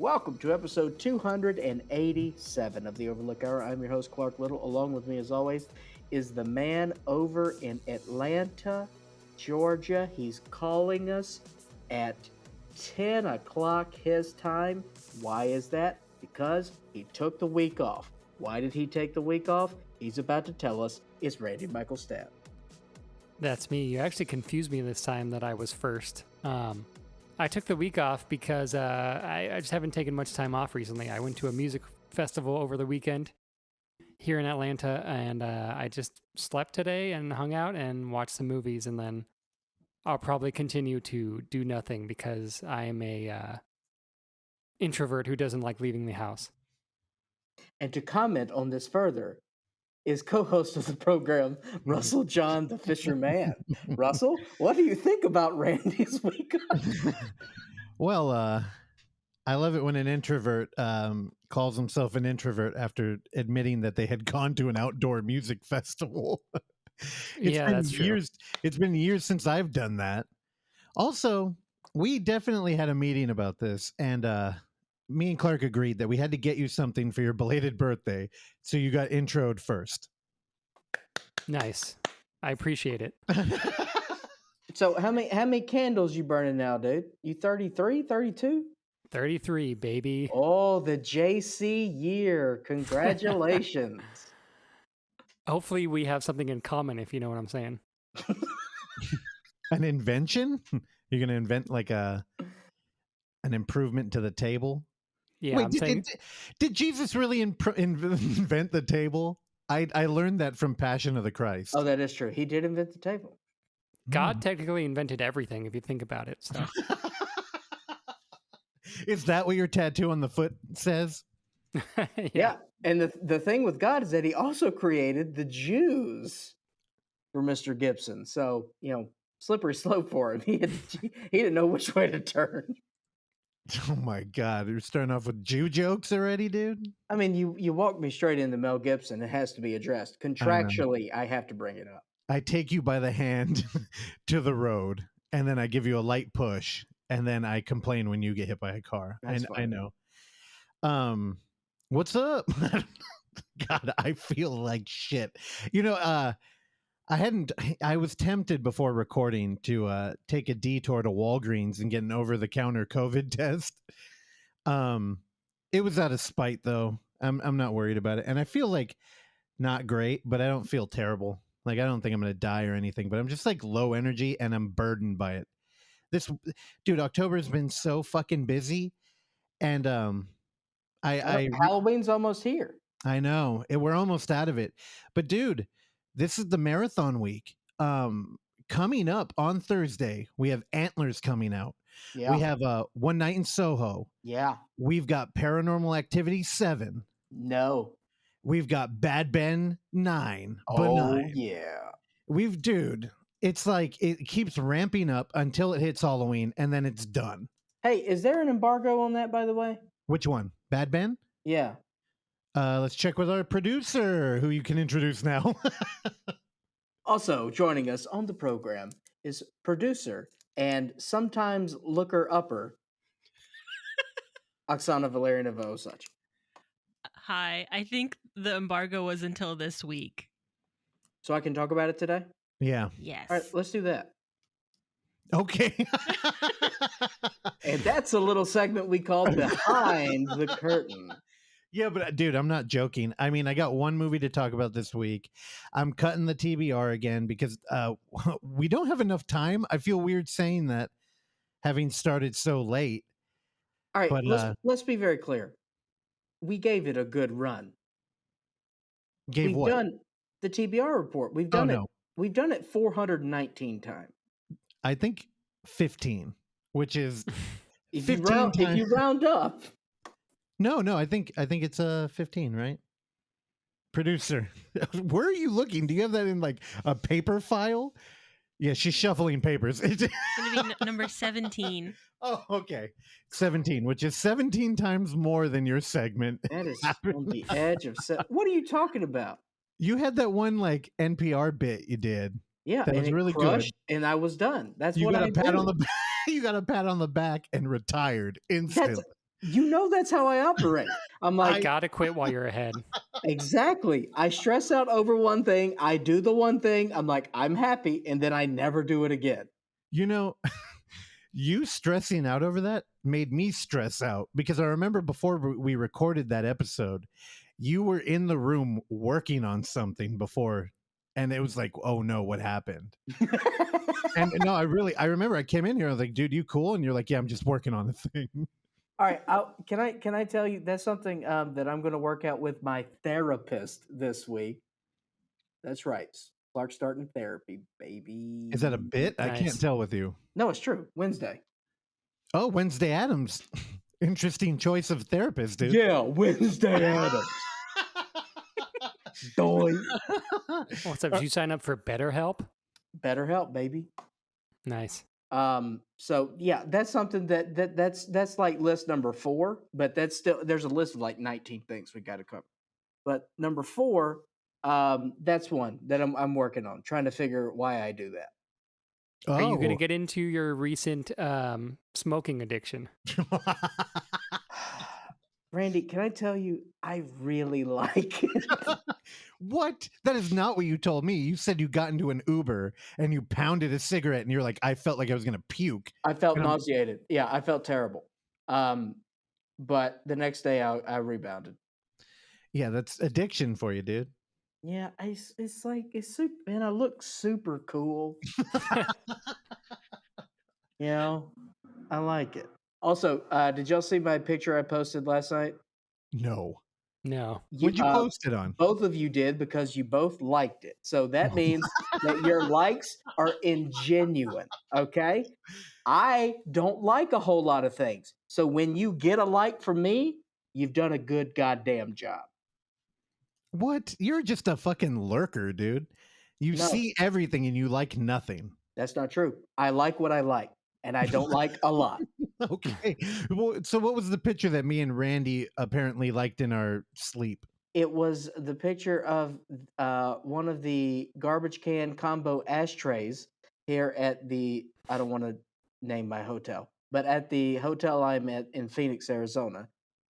welcome to episode 287 of the Overlook Hour. I'm your host, Clark Little. Along with me, as always, is the man over in Atlanta, Georgia. He's calling us at 10 o'clock his time. Why is that? Because he took the week off. Why did he take the week off? He's about to tell us. It's Randy Michael Stab. That's me. You actually confused me this time that I was first. I took the week off because I just haven't taken much time off recently. I went to a music festival over the weekend here in Atlanta, and I just slept today and hung out and watched some movies, and then I'll probably continue to do nothing because I am a introvert who doesn't like leaving the house. And to comment on this further is co-host of the program, Russell John, the Fisherman. Russell, what do you think about Randy's week off? Well, I love it when an introvert calls himself an introvert after admitting that they had gone to an outdoor music festival. That's true. It's been years since I've done that. Also, we definitely had a meeting about this, and me and Clark agreed that we had to get you something for your belated birthday, so you got introed first. Nice. I appreciate it. So how many candles you burning now, dude? You 33, 32? 33, baby. Oh, the JC year. Congratulations. Hopefully we have something in common, if you know what I'm saying. An invention? You're going to invent like an improvement to the table? Yeah, wait, did Jesus really invent the table? I learned that from Passion of the Christ. Oh, that is true. He did invent the table. God technically invented everything, if you think about it. So. Is that what your tattoo on the foot says? Yeah. And the thing with God is that he also created the Jews for Mr. Gibson. So, slippery slope for him. He didn't know which way to turn. Oh my God. You're starting off with Jew jokes already, dude? I mean, you walked me straight into Mel Gibson. It has to be addressed. Contractually, I have to bring it up. I take you by the hand to the road, and then I give you a light push, and then I complain when you get hit by a car. I know. What's up? God, I feel like shit. I was tempted before recording to take a detour to Walgreens and get an over-the-counter COVID test. It was out of spite, though. I'm not worried about it. And I feel like not great, but I don't feel terrible. Like, I don't think I'm going to die or anything, but I'm just like low energy and I'm burdened by it. October's been so fucking busy. And Halloween's almost here. I know. We're almost out of it. But dude, this is the marathon week. Coming up on Thursday, we have Antlers coming out. Yeah. We have One Night in Soho. Yeah. We've got Paranormal Activity 7. No. We've got Bad Ben 9. Oh, Benign. yeah. Dude, it's like it keeps ramping up until it hits Halloween, and then it's done. Hey, is there an embargo on that, by the way? Which one? Bad Ben? Yeah. Let's check with our producer, who you can introduce now. Also joining us on the program is producer and sometimes looker-upper, Oksana Valerianova Osach. Hi, I think the embargo was until this week. So I can talk about it today? Yeah. Yes. All right, let's do that. Okay. And that's a little segment we call Behind the Curtain. Yeah, but dude, I'm not joking. I mean, I got one movie to talk about this week. I'm cutting the TBR again because we don't have enough time. I feel weird saying that, having started so late. All right, but, let's be very clear. We gave it a good run. We've done the TBR report. We've done it. No. We've done it 419 times. I think 15, which is if you round up. No, I think it's 15, right? Producer, where are you looking? Do you have that in like a paper file? Yeah, she's shuffling papers. It's going to be number 17. Oh, okay. 17, which is 17 times more than your segment. That is on the edge of... What are you talking about? You had that one like NPR bit you did. Yeah, that was really good. And I was done. That's you what got I a pat do. on the back. You got a pat on the back and retired instantly. You know that's how I operate. I'm I like, gotta quit while you're ahead. exactly. I stress out over one thing. I do the one thing. I'm like, I'm happy, and then I never do it again. You know, you stressing out over that made me stress out because I remember before we recorded that episode, you were in the room working on something before, and it was like, oh no, what happened? And no, I remember I came in here, I was like, dude, you cool? And you're like, yeah, I'm just working on a thing. All right, can I tell you that's something that I'm going to work out with my therapist this week. That's right, Clark's starting therapy, baby. Is that a bit? I Nice. can't tell with you. No, it's true. Wednesday. Oh, Wednesday Addams. Interesting choice of therapist, dude. Yeah, Wednesday Adams. Doing What's up? Did you sign up for BetterHelp? BetterHelp, baby. Nice. So yeah, that's something that's like list number 4, but that's still there's a list of like 19 things we got to cover. But number 4, that's one that I'm working on, trying to figure why I do that. Are you going to get into your recent smoking addiction? Randy, can I tell you, I really like it. What? That is not what you told me. You said you got into an Uber and you pounded a cigarette and you're like, I felt like I was going to puke. I felt nauseated. Yeah, I felt terrible. But the next day I rebounded. Yeah, that's addiction for you, dude. Yeah, it's like it's super, man. I look super cool. You know, I like it. Also, did y'all see my picture I posted last night? No. No. What'd you post it on? Both of you did because you both liked it. So that means that your likes are ingenuine. Okay. I don't like a whole lot of things. So when you get a like from me, you've done a good goddamn job. What? You're just a fucking lurker, dude. You see everything and you like nothing. That's not true. I like what I like, and I don't like a lot. Okay. Well, so what was the picture that me and Randy apparently liked in our sleep? It was the picture of one of the garbage can combo ashtrays here at the, I don't want to name my hotel, but at the hotel I'm at in Phoenix, Arizona.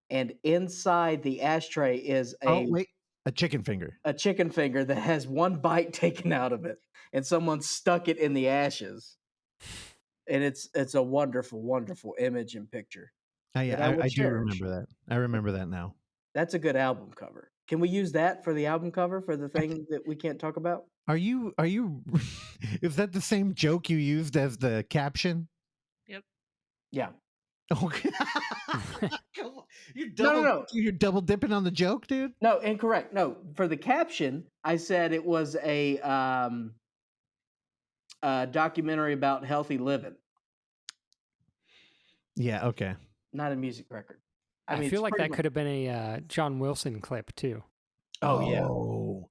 And inside the ashtray is a chicken finger. A chicken finger that has one bite taken out of it, and someone stuck it in the ashes. And it's a wonderful, wonderful image and picture. I do remember that. I remember that now. That's a good album cover. Can we use that for the album cover for the thing that we can't talk about? Are you is that the same joke you used as the caption? Yep. Yeah. Okay. You're double dipping on the joke, dude? No, incorrect. No, for the caption, I said it was a documentary about healthy living. Yeah, okay. Not a music record. I mean, feel like that could have been a John Wilson clip too. Oh,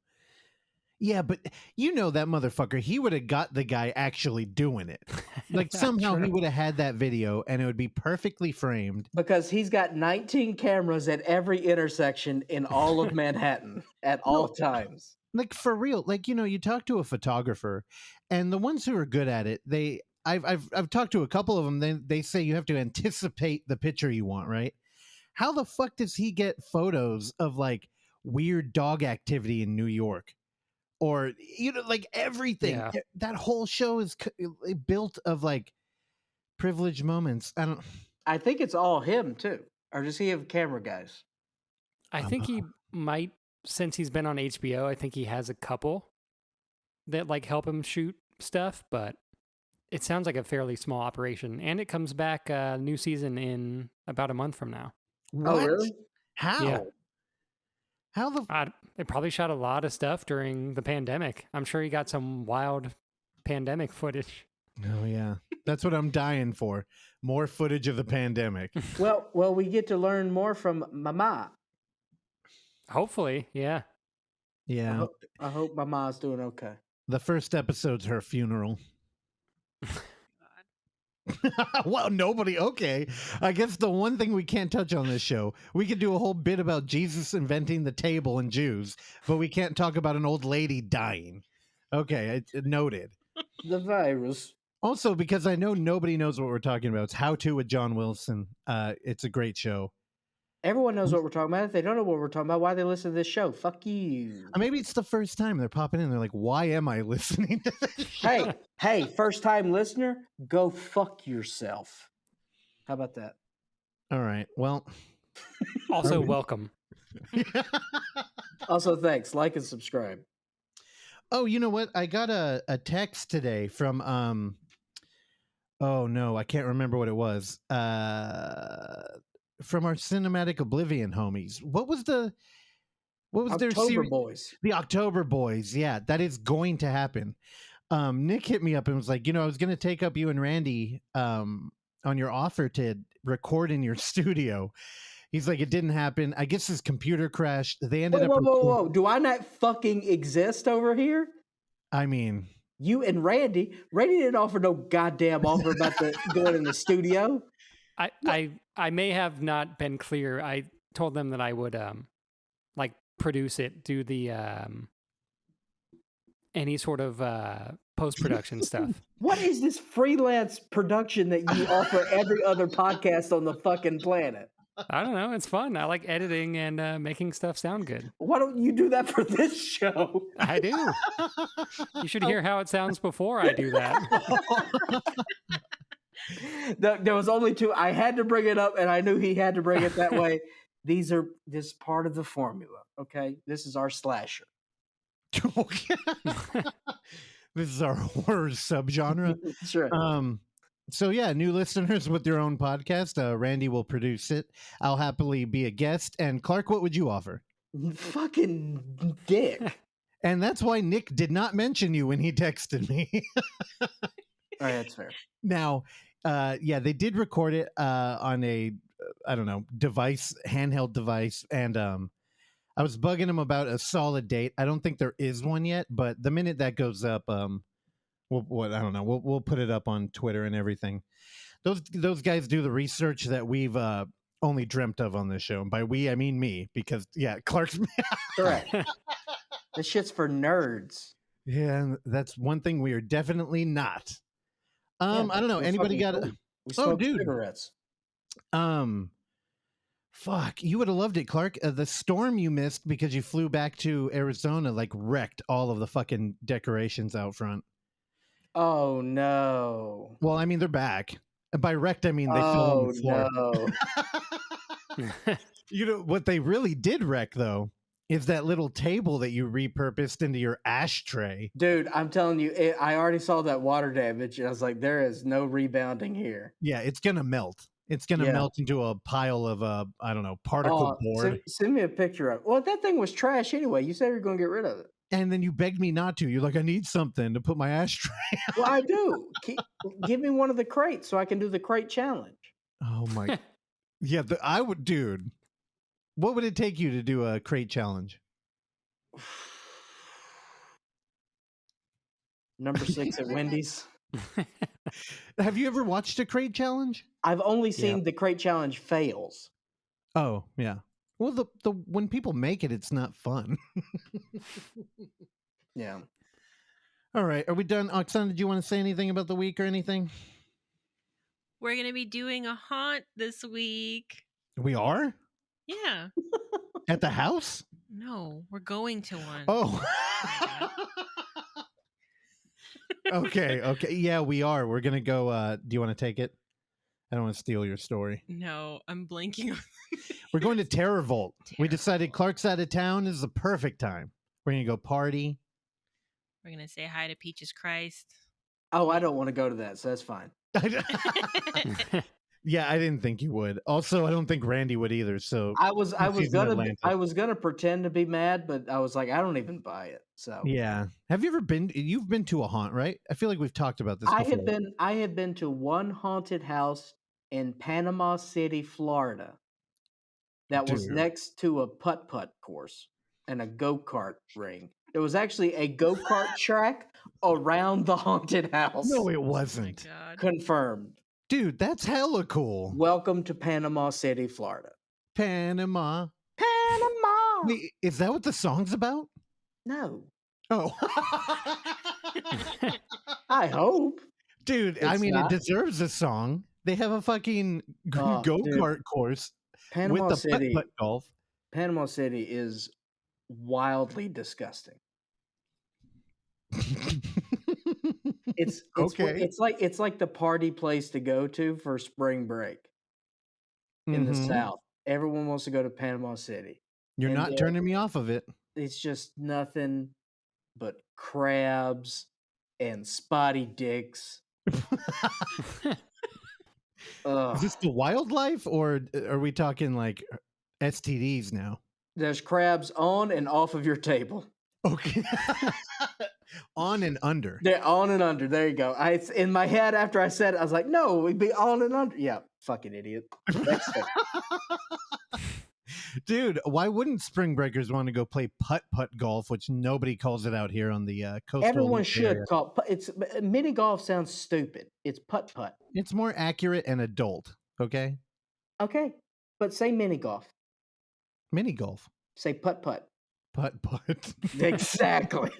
yeah, but you know that motherfucker, he would have got the guy actually doing it. Like somehow he would have had that video and it would be perfectly framed. Because he's got 19 cameras at every intersection in all of Manhattan at all times. Like for real, like, you know, you talk to a photographer and the ones who are good at it, I've talked to a couple of them. They say you have to anticipate the picture you want, right? How the fuck does he get photos of like weird dog activity in New York? Or, you know, like everything. Yeah. That whole show is built of like privileged moments. I think it's all him too. Or does he have camera guys? I think he might, since he's been on HBO, I think he has a couple that like help him shoot stuff, but it sounds like a fairly small operation. And it comes back new season in about a month from now. What? Oh, really? How? Yeah. How the... They probably shot a lot of stuff during the pandemic. I'm sure he got some wild pandemic footage. Oh, yeah. That's what I'm dying for. More footage of the pandemic. Well, we get to learn more from Mama. Hopefully, yeah. Yeah. I hope Mama's doing okay. The first episode's her funeral. Well, nobody. Okay. I guess the one thing we can't touch on this show, we could do a whole bit about Jesus inventing the table and Jews, but we can't talk about an old lady dying. Okay. Noted. The virus. Also, because I know nobody knows what we're talking about. It's How To with John Wilson. It's a great show. Everyone knows what we're talking about. If they don't know what we're talking about, why they listen to this show? Fuck you. Maybe it's the first time they're popping in. They're like, why am I listening to this show? Hey, first time listener, go fuck yourself. How about that? All right. Well, Also, welcome. Also, thanks. Like and subscribe. Oh, you know what? I got a text today from oh no, I can't remember what it was. From our Cinematic Oblivion homies. What was their October series? Boys. The October Boys. Yeah, that is going to happen. Nick hit me up and was like, I was going to take up you and Randy on your offer to record in your studio. He's like, it didn't happen. I guess his computer crashed. They ended up. Whoa. Do I not fucking exist over here? I mean, you and Randy didn't offer no goddamn offer about going in the studio. I may have not been clear. I told them that I would like produce it, do the any sort of post-production stuff. What is this freelance production that you offer every other podcast on the fucking planet? I don't know. It's fun. I like editing and making stuff sound good. Why don't you do that for this show? I do. You should hear how it sounds before I do that. There was only two. I had to bring it up, and I knew he had to bring it that way. This is part of the formula. Okay, this is our slasher. This is our horror subgenre. Sure. So yeah, new listeners with their own podcast. Randy will produce it. I'll happily be a guest. And Clark, what would you offer? Fucking dick. And that's why Nick did not mention you when he texted me. All right, that's fair. Now, yeah, they did record it on a, I don't know, handheld device. And I was bugging him about a solid date. I don't think there is one yet, but the minute that goes up, we'll put it up on Twitter and everything. Those guys do the research that we've only dreamt of on this show. And by we, I mean me, because yeah, Clark's correct. This shit's for nerds. Yeah, that's one thing we are definitely not. I don't know. Anybody got we smoke cigarettes. Fuck, you would have loved it, Clark. The storm you missed because you flew back to Arizona like wrecked all of the fucking decorations out front. Oh no. Well, I mean they're back. By wrecked, I mean they fell on the floor. No. You know what they really did wreck though is that little table that you repurposed into your ashtray. Dude, I'm telling you, I already saw that water damage. I was like, there is no rebounding here. Yeah, it's gonna melt. It's gonna melt into a pile of I don't know, particle board. Send me a picture of. Well, that thing was trash anyway. You said you were going to get rid of it. And then you begged me not to. You're like, I need something to put my ashtray. Well, I do. Give me one of the crates so I can do the crate challenge. Oh my. Yeah, I would, dude. What would it take you to do a crate challenge? Number 6 at Wendy's. Have you ever watched a crate challenge? I've only seen the crate challenge fails. Oh, yeah. Well, the when people make it, it's not fun. Yeah. All right. Are we done? Oksana, did you want to say anything about the week or anything? We're going to be doing a haunt this week. We are? Yeah. At the house? No, we're going to one. Oh. Okay. Yeah, we are. We're going to go. Do you want to take it? I don't want to steal your story. No, I'm blanking. We're going to Terror Vault. We decided Clark's out of town. This is the perfect time. We're going to go party. We're going to say hi to Peaches Christ. Oh, I don't want to go to that, so that's fine. Yeah, I didn't think you would. Also, I don't think Randy would either. So I was gonna pretend to be mad, but I was like, I don't even buy it. So yeah. Have you ever been? You've been to a haunt, right? I feel like we've talked about this. I have been to one haunted house in Panama City, Florida. That was next to a putt-putt course and a go-kart ring. There was actually a go-kart track around the haunted house. No, it wasn't. Oh my God. Confirmed. Dude, that's hella cool. Welcome to Panama City, Florida. Panama. Wait, is that what the song's about? No. Oh. I hope. Dude, I It's mean, not. it deserves a song. They have a fucking Oh, go-kart course Panama with the City. putt-putt golf. Panama City is wildly disgusting. It's Okay. it's like the party place to go to for spring break in the Mhm. South. Everyone wants to go to Panama City. You're And not then turning me off of it. it's just nothing but crabs and spotty dicks. Is this the wildlife, or are we talking like STDs now? There's crabs on and off of your table. Okay. On and under. They're on and under. There you go. In my head after I said it, I was like, no, we'd be on and under. Yeah, fucking idiot. Next thing. Dude, why wouldn't spring breakers want to go play putt-putt golf, which nobody calls it out here on the coastal Everyone should area. call it's mini golf sounds stupid. It's putt putt. It's more accurate and adult, okay? Okay, but say mini golf. Mini golf. Say putt putt. Putt-putt. Exactly.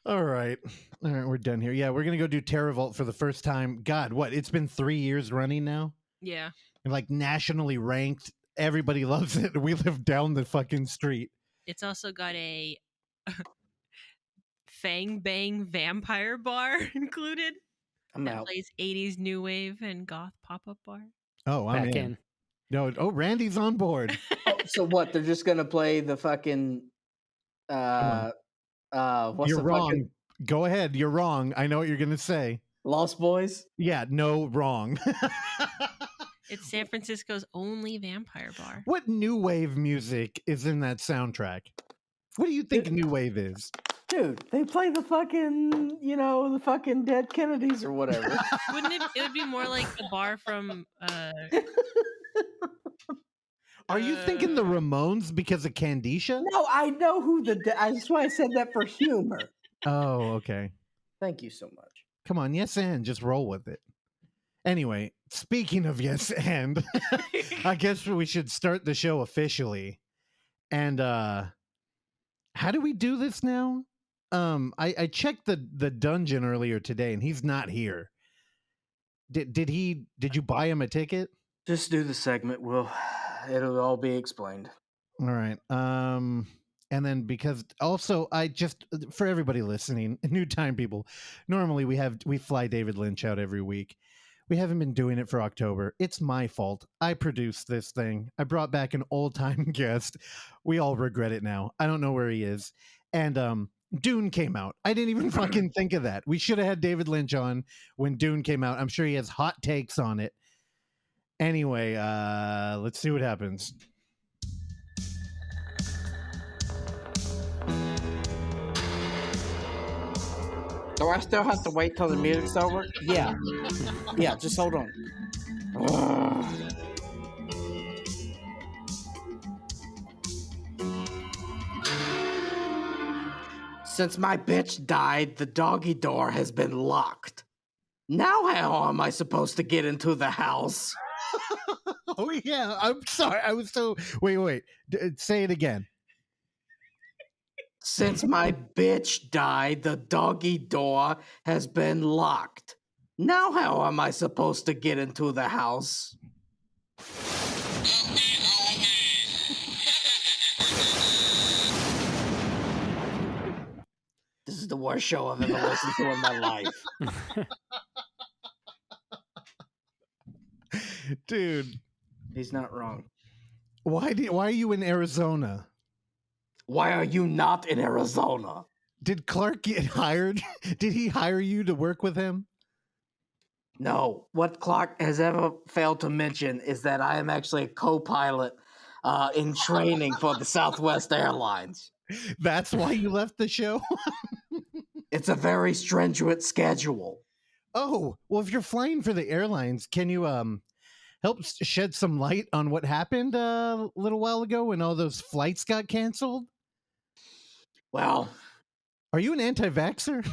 All right, we're done here. Yeah, we're gonna go do TerraVault for the first time. God, what? It's been 3 years running now. Yeah. And like nationally ranked. Everybody loves it. We live down the fucking street. It's also got a Fang Bang vampire bar included. I'm that out. plays 80s new wave and goth pop-up bar. Oh, I'm Back in. in. No, Randy's on board. Oh, so what? They're just gonna play the fucking what's You're the wrong. fucking Go ahead. You're wrong. I know what you're gonna say. Lost Boys? Yeah, no, wrong. It's San Francisco's only vampire bar. What new wave music is in that soundtrack? What do you think new wave is? Dude, they play the fucking, the fucking Dead Kennedys or whatever. Wouldn't it? It would be more like the bar from. Are you thinking the Ramones because of Candicia? No, I know who that's why I said that for humor. Oh, okay. Thank you so much. Come on, yes and just roll with it. Anyway, speaking of yes and, I guess we should start the show officially. And how do we do this now? I checked the dungeon earlier today and he's not here. Did you buy him a ticket? Just do the segment. It'll all be explained. All right. And then because also I just for everybody listening, new time people, normally we fly David Lynch out every week. We haven't been doing it for October. It's my fault. I produced this thing. I brought back an old-time guest. We all regret it now. I don't know where he is. And Dune came out. I didn't even fucking think of that. We should have had David Lynch on when Dune came out. I'm sure he has hot takes on it. Anyway, let's see what happens. Do I still have to wait till the music's over? Yeah. Yeah, just hold on. Since my bitch died, the doggy door has been locked. Now how am I supposed to get into the house? Oh, yeah. I'm sorry. I was so... Wait. Say it again. Since my bitch died, the doggy door has been locked. Now how am I supposed to get into the house? This is the worst show I've ever listened to in my life. Dude. He's not wrong. Why are you in Arizona? Why are you not in Arizona? Did Clark get hired? Did he hire you to work with him? No. What Clark has ever failed to mention is that I am actually a co-pilot in training for the Southwest Airlines. That's why you left the show? It's a very stringent schedule. Oh, well, if you're flying for the airlines, can you help shed some light on what happened a little while ago when all those flights got canceled? Well, are you an anti-vaxxer?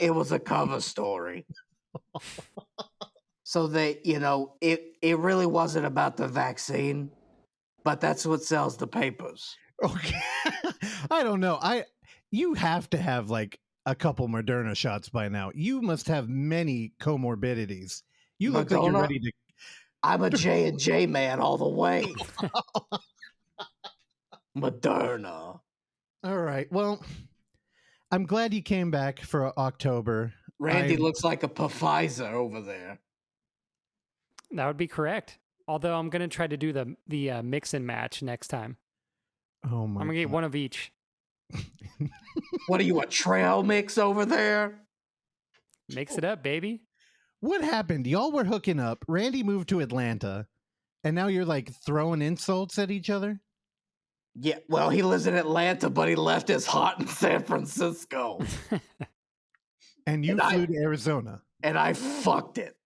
it was a cover story. So they, it really wasn't about the vaccine, but that's what sells the papers. Okay. I don't know. You have to have like a couple Moderna shots by now. You must have many comorbidities. You look like you're Madonna? ready to. I'm a J&J man all the way. Moderna. All right. Well, I'm glad you came back for October. Randy looks like a Pfizer over there. That would be correct. Although I'm gonna try to do the mix and match next time. Oh my! I'm gonna get one of each. What are you, a trail mix over there? Mix it up, baby. What happened? Y'all were hooking up. Randy moved to Atlanta, and now you're like throwing insults at each other? Yeah, well, he lives in Atlanta, but he left his heart in San Francisco. And you flew to Arizona. And I fucked it.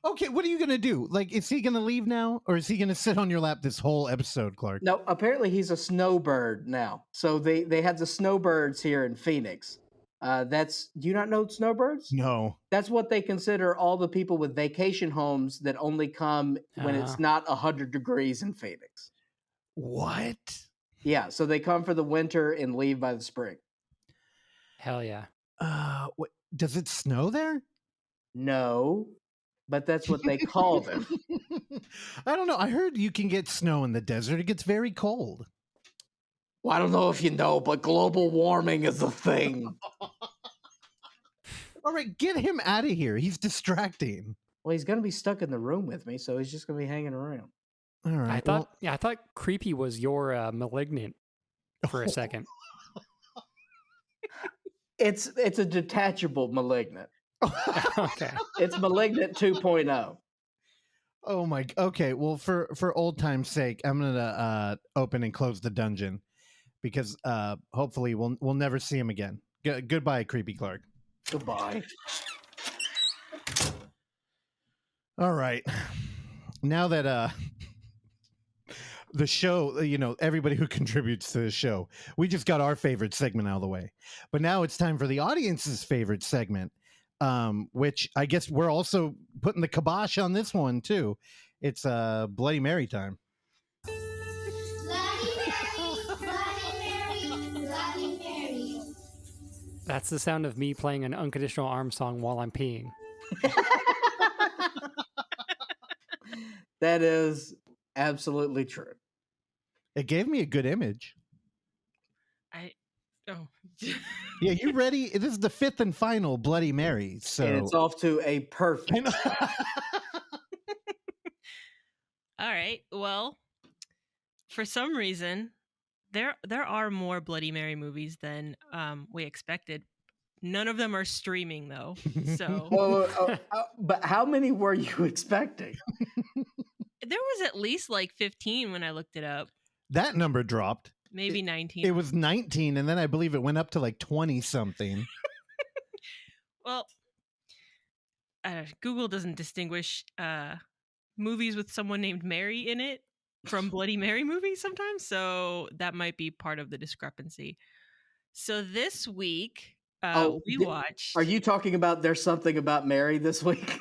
Okay, what are you going to do? Like, is he going to leave now? Or is he going to sit on your lap this whole episode, Clark? No, apparently he's a snowbird now. So they had the snowbirds here in Phoenix. Do you not know snowbirds? No. That's what they consider all the people with vacation homes that only come when it's not 100 degrees in Phoenix. What? Yeah, so they come for the winter and leave by the spring. Hell yeah. What, does it snow there? No, but that's what they call them. I don't know. I heard you can get snow in the desert. It gets very cold. Well, I don't know if you know, but global warming is a thing. All right, get him out of here. He's distracting. Well, he's going to be stuck in the room with me, so he's just going to be hanging around. All right. I thought creepy was your Malignant for a second. It's a detachable Malignant. Okay. It's Malignant 2.0. Oh my. Okay. Well, for old time's sake, I'm gonna open and close the dungeon because hopefully we'll never see him again. Goodbye, creepy Clark. Goodbye. All right. Now that the show, everybody who contributes to the show, we just got our favorite segment out of the way. But now it's time for the audience's favorite segment, which I guess we're also putting the kibosh on this one too. It's Bloody Mary time. Bloody Mary, Bloody Mary, Bloody Mary. That's the sound of me playing an Unconditional Arms song while I'm peeing. That is absolutely true. It gave me a good image. Yeah, you ready? This is the fifth and final Bloody Mary. So And it's off to a perfect. All right. Well, for some reason, there are more Bloody Mary movies than we expected. None of them are streaming though. So But how many were you expecting? there was at least like 15 when I looked it up. that number dropped. Maybe 19. It was 19, and then I believe it went up to like 20 something. Well, Google doesn't distinguish movies with someone named Mary in it from Bloody Mary movies sometimes, so that might be part of the discrepancy. So this week, we watched. Are you talking about There's Something About Mary this week?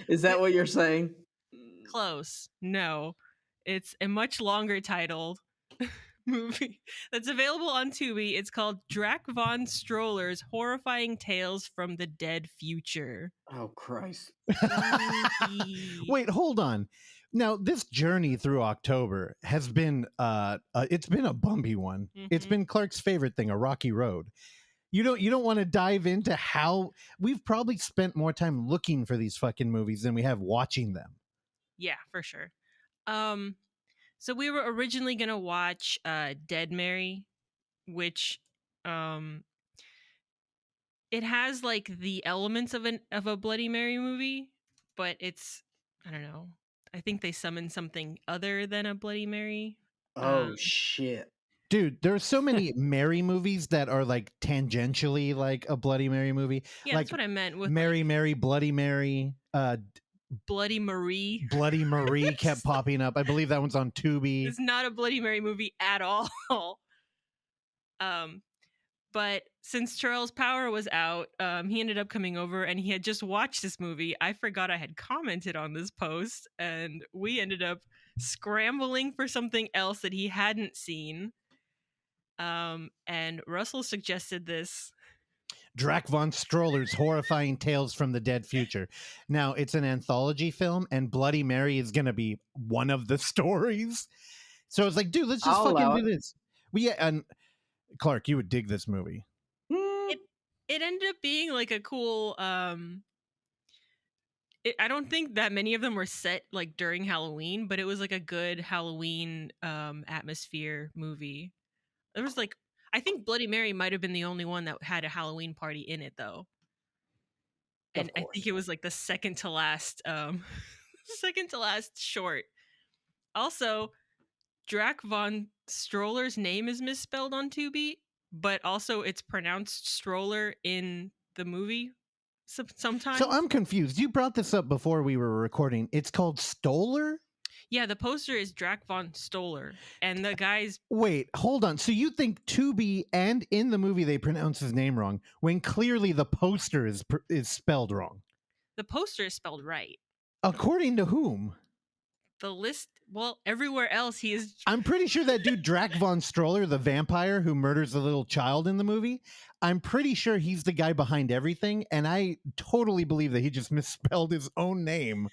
Is that what you're saying? Close. No. It's a much longer titled movie that's available on Tubi. It's called Drac Von Stoller's Horrifying Tales from the Dead Future. Oh, Christ. Wait, hold on. Now, this journey through October has been, it's been a bumpy one. Mm-hmm. It's been Clark's favorite thing, a rocky road. You don't want to dive into how we've probably spent more time looking for these fucking movies than we have watching them. Yeah, for sure. So we were originally gonna watch Dead Mary, which it has like the elements of a Bloody Mary movie, but it's, I don't know. I think they summon something other than a Bloody Mary. Oh, shit. Dude, there are so many Mary movies that are like tangentially like a Bloody Mary movie. Yeah, like that's what I meant with Mary, like, Mary, Bloody Mary. Bloody Marie. Bloody Marie kept popping up. I believe that one's on Tubi. It's not a Bloody Mary movie at all. But since Charles Power was out, he ended up coming over and he had just watched this movie. I forgot I had commented on this post, and we ended up scrambling for something else that he hadn't seen. And Russell suggested this. Drac Von Stoller's Horrifying Tales from the Dead Future. Now, it's an anthology film, and Bloody Mary is going to be one of the stories. So I was like, dude, let's just I'll allow fucking do it. this. And Clark, you would dig this movie. It ended up being like a cool. I don't think that many of them were set like during Halloween, but it was like a good Halloween atmosphere movie. There was like, I think Bloody Mary might have been the only one that had a Halloween party in it, though. And I think it was like the second to last short. Also, Drac Von Stoller's name is misspelled on Tubi, but also it's pronounced Stroller in the movie sometimes. So I'm confused. You brought this up before we were recording. It's called Stoller? Yeah, the poster is Drac Von Stoller, and the guy's... Wait, hold on. So you think Tubi and in the movie they pronounce his name wrong, when clearly the poster is spelled wrong? The poster is spelled right. According to whom? The list... Well, everywhere else he is... I'm pretty sure that dude Drac Von Stoller, the vampire who murders the little child in the movie, I'm pretty sure he's the guy behind everything, and I totally believe that he just misspelled his own name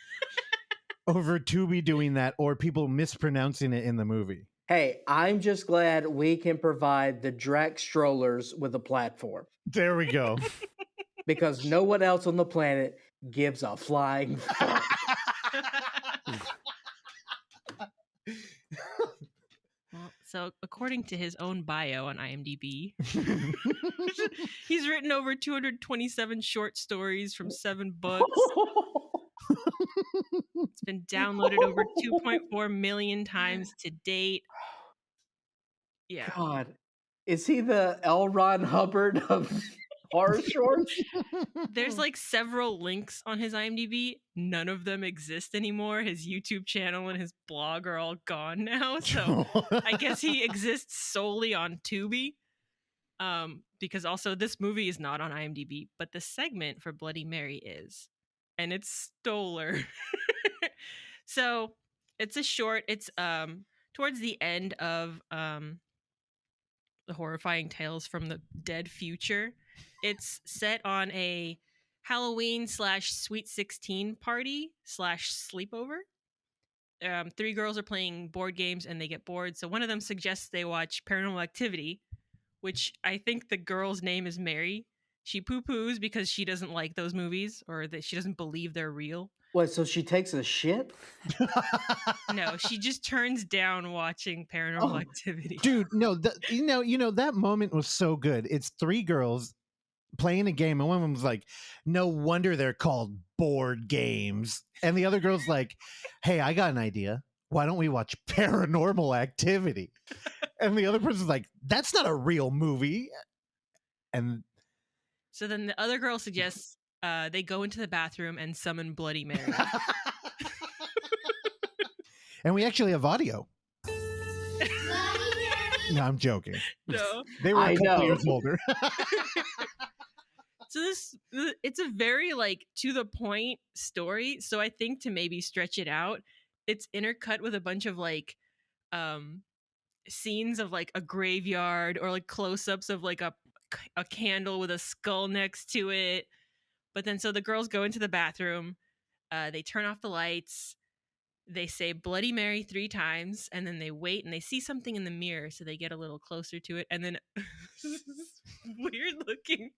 over Tubi doing that, or people mispronouncing it in the movie. Hey, I'm just glad we can provide the Drac Strollers with a platform. There we go. Because no one else on the planet gives a flying fuck. Well, so according to his own bio on IMDb, he's written over 227 short stories from 7 books. It's been downloaded over 2.4 million times to date. Yeah. God, is he the L. Ron Hubbard of horror shorts? There's like several links on his IMDb. None of them exist anymore. His YouTube channel and his blog are all gone now. So I guess he exists solely on Tubi. Because also this movie is not on IMDb, but the segment for Bloody Mary is. And it's Stoller. So it's a short. It's towards the end of the Horrifying Tales from the Dead Future. It's set on a Halloween / Sweet 16 party / sleepover. 3 girls are playing board games and they get bored. So one of them suggests they watch Paranormal Activity, which I think the girl's name is Mary. She poo-poos because she doesn't like those movies or that she doesn't believe they're real. What, so she takes a shit? No, she just turns down watching Paranormal Activity. Dude, no, you know that moment was so good. It's 3 girls playing a game, and one of them was like, "No wonder they're called board games." And the other girl's like, "Hey, I got an idea. Why don't we watch Paranormal Activity?" And the other person's like, "That's not a real movie." And so then the other girl suggests they go into the bathroom and summon Bloody Mary. And we actually have audio. No, I'm joking. No. They were a couple years older. So it's a very like to the point story. So I think to maybe stretch it out, it's intercut with a bunch of like scenes of like a graveyard or like close-ups of like a candle with a skull next to it. But then so the girls go into the bathroom, they turn off the lights, they say Bloody Mary 3 times, and then they wait and they see something in the mirror, so they get a little closer to it, and then weird looking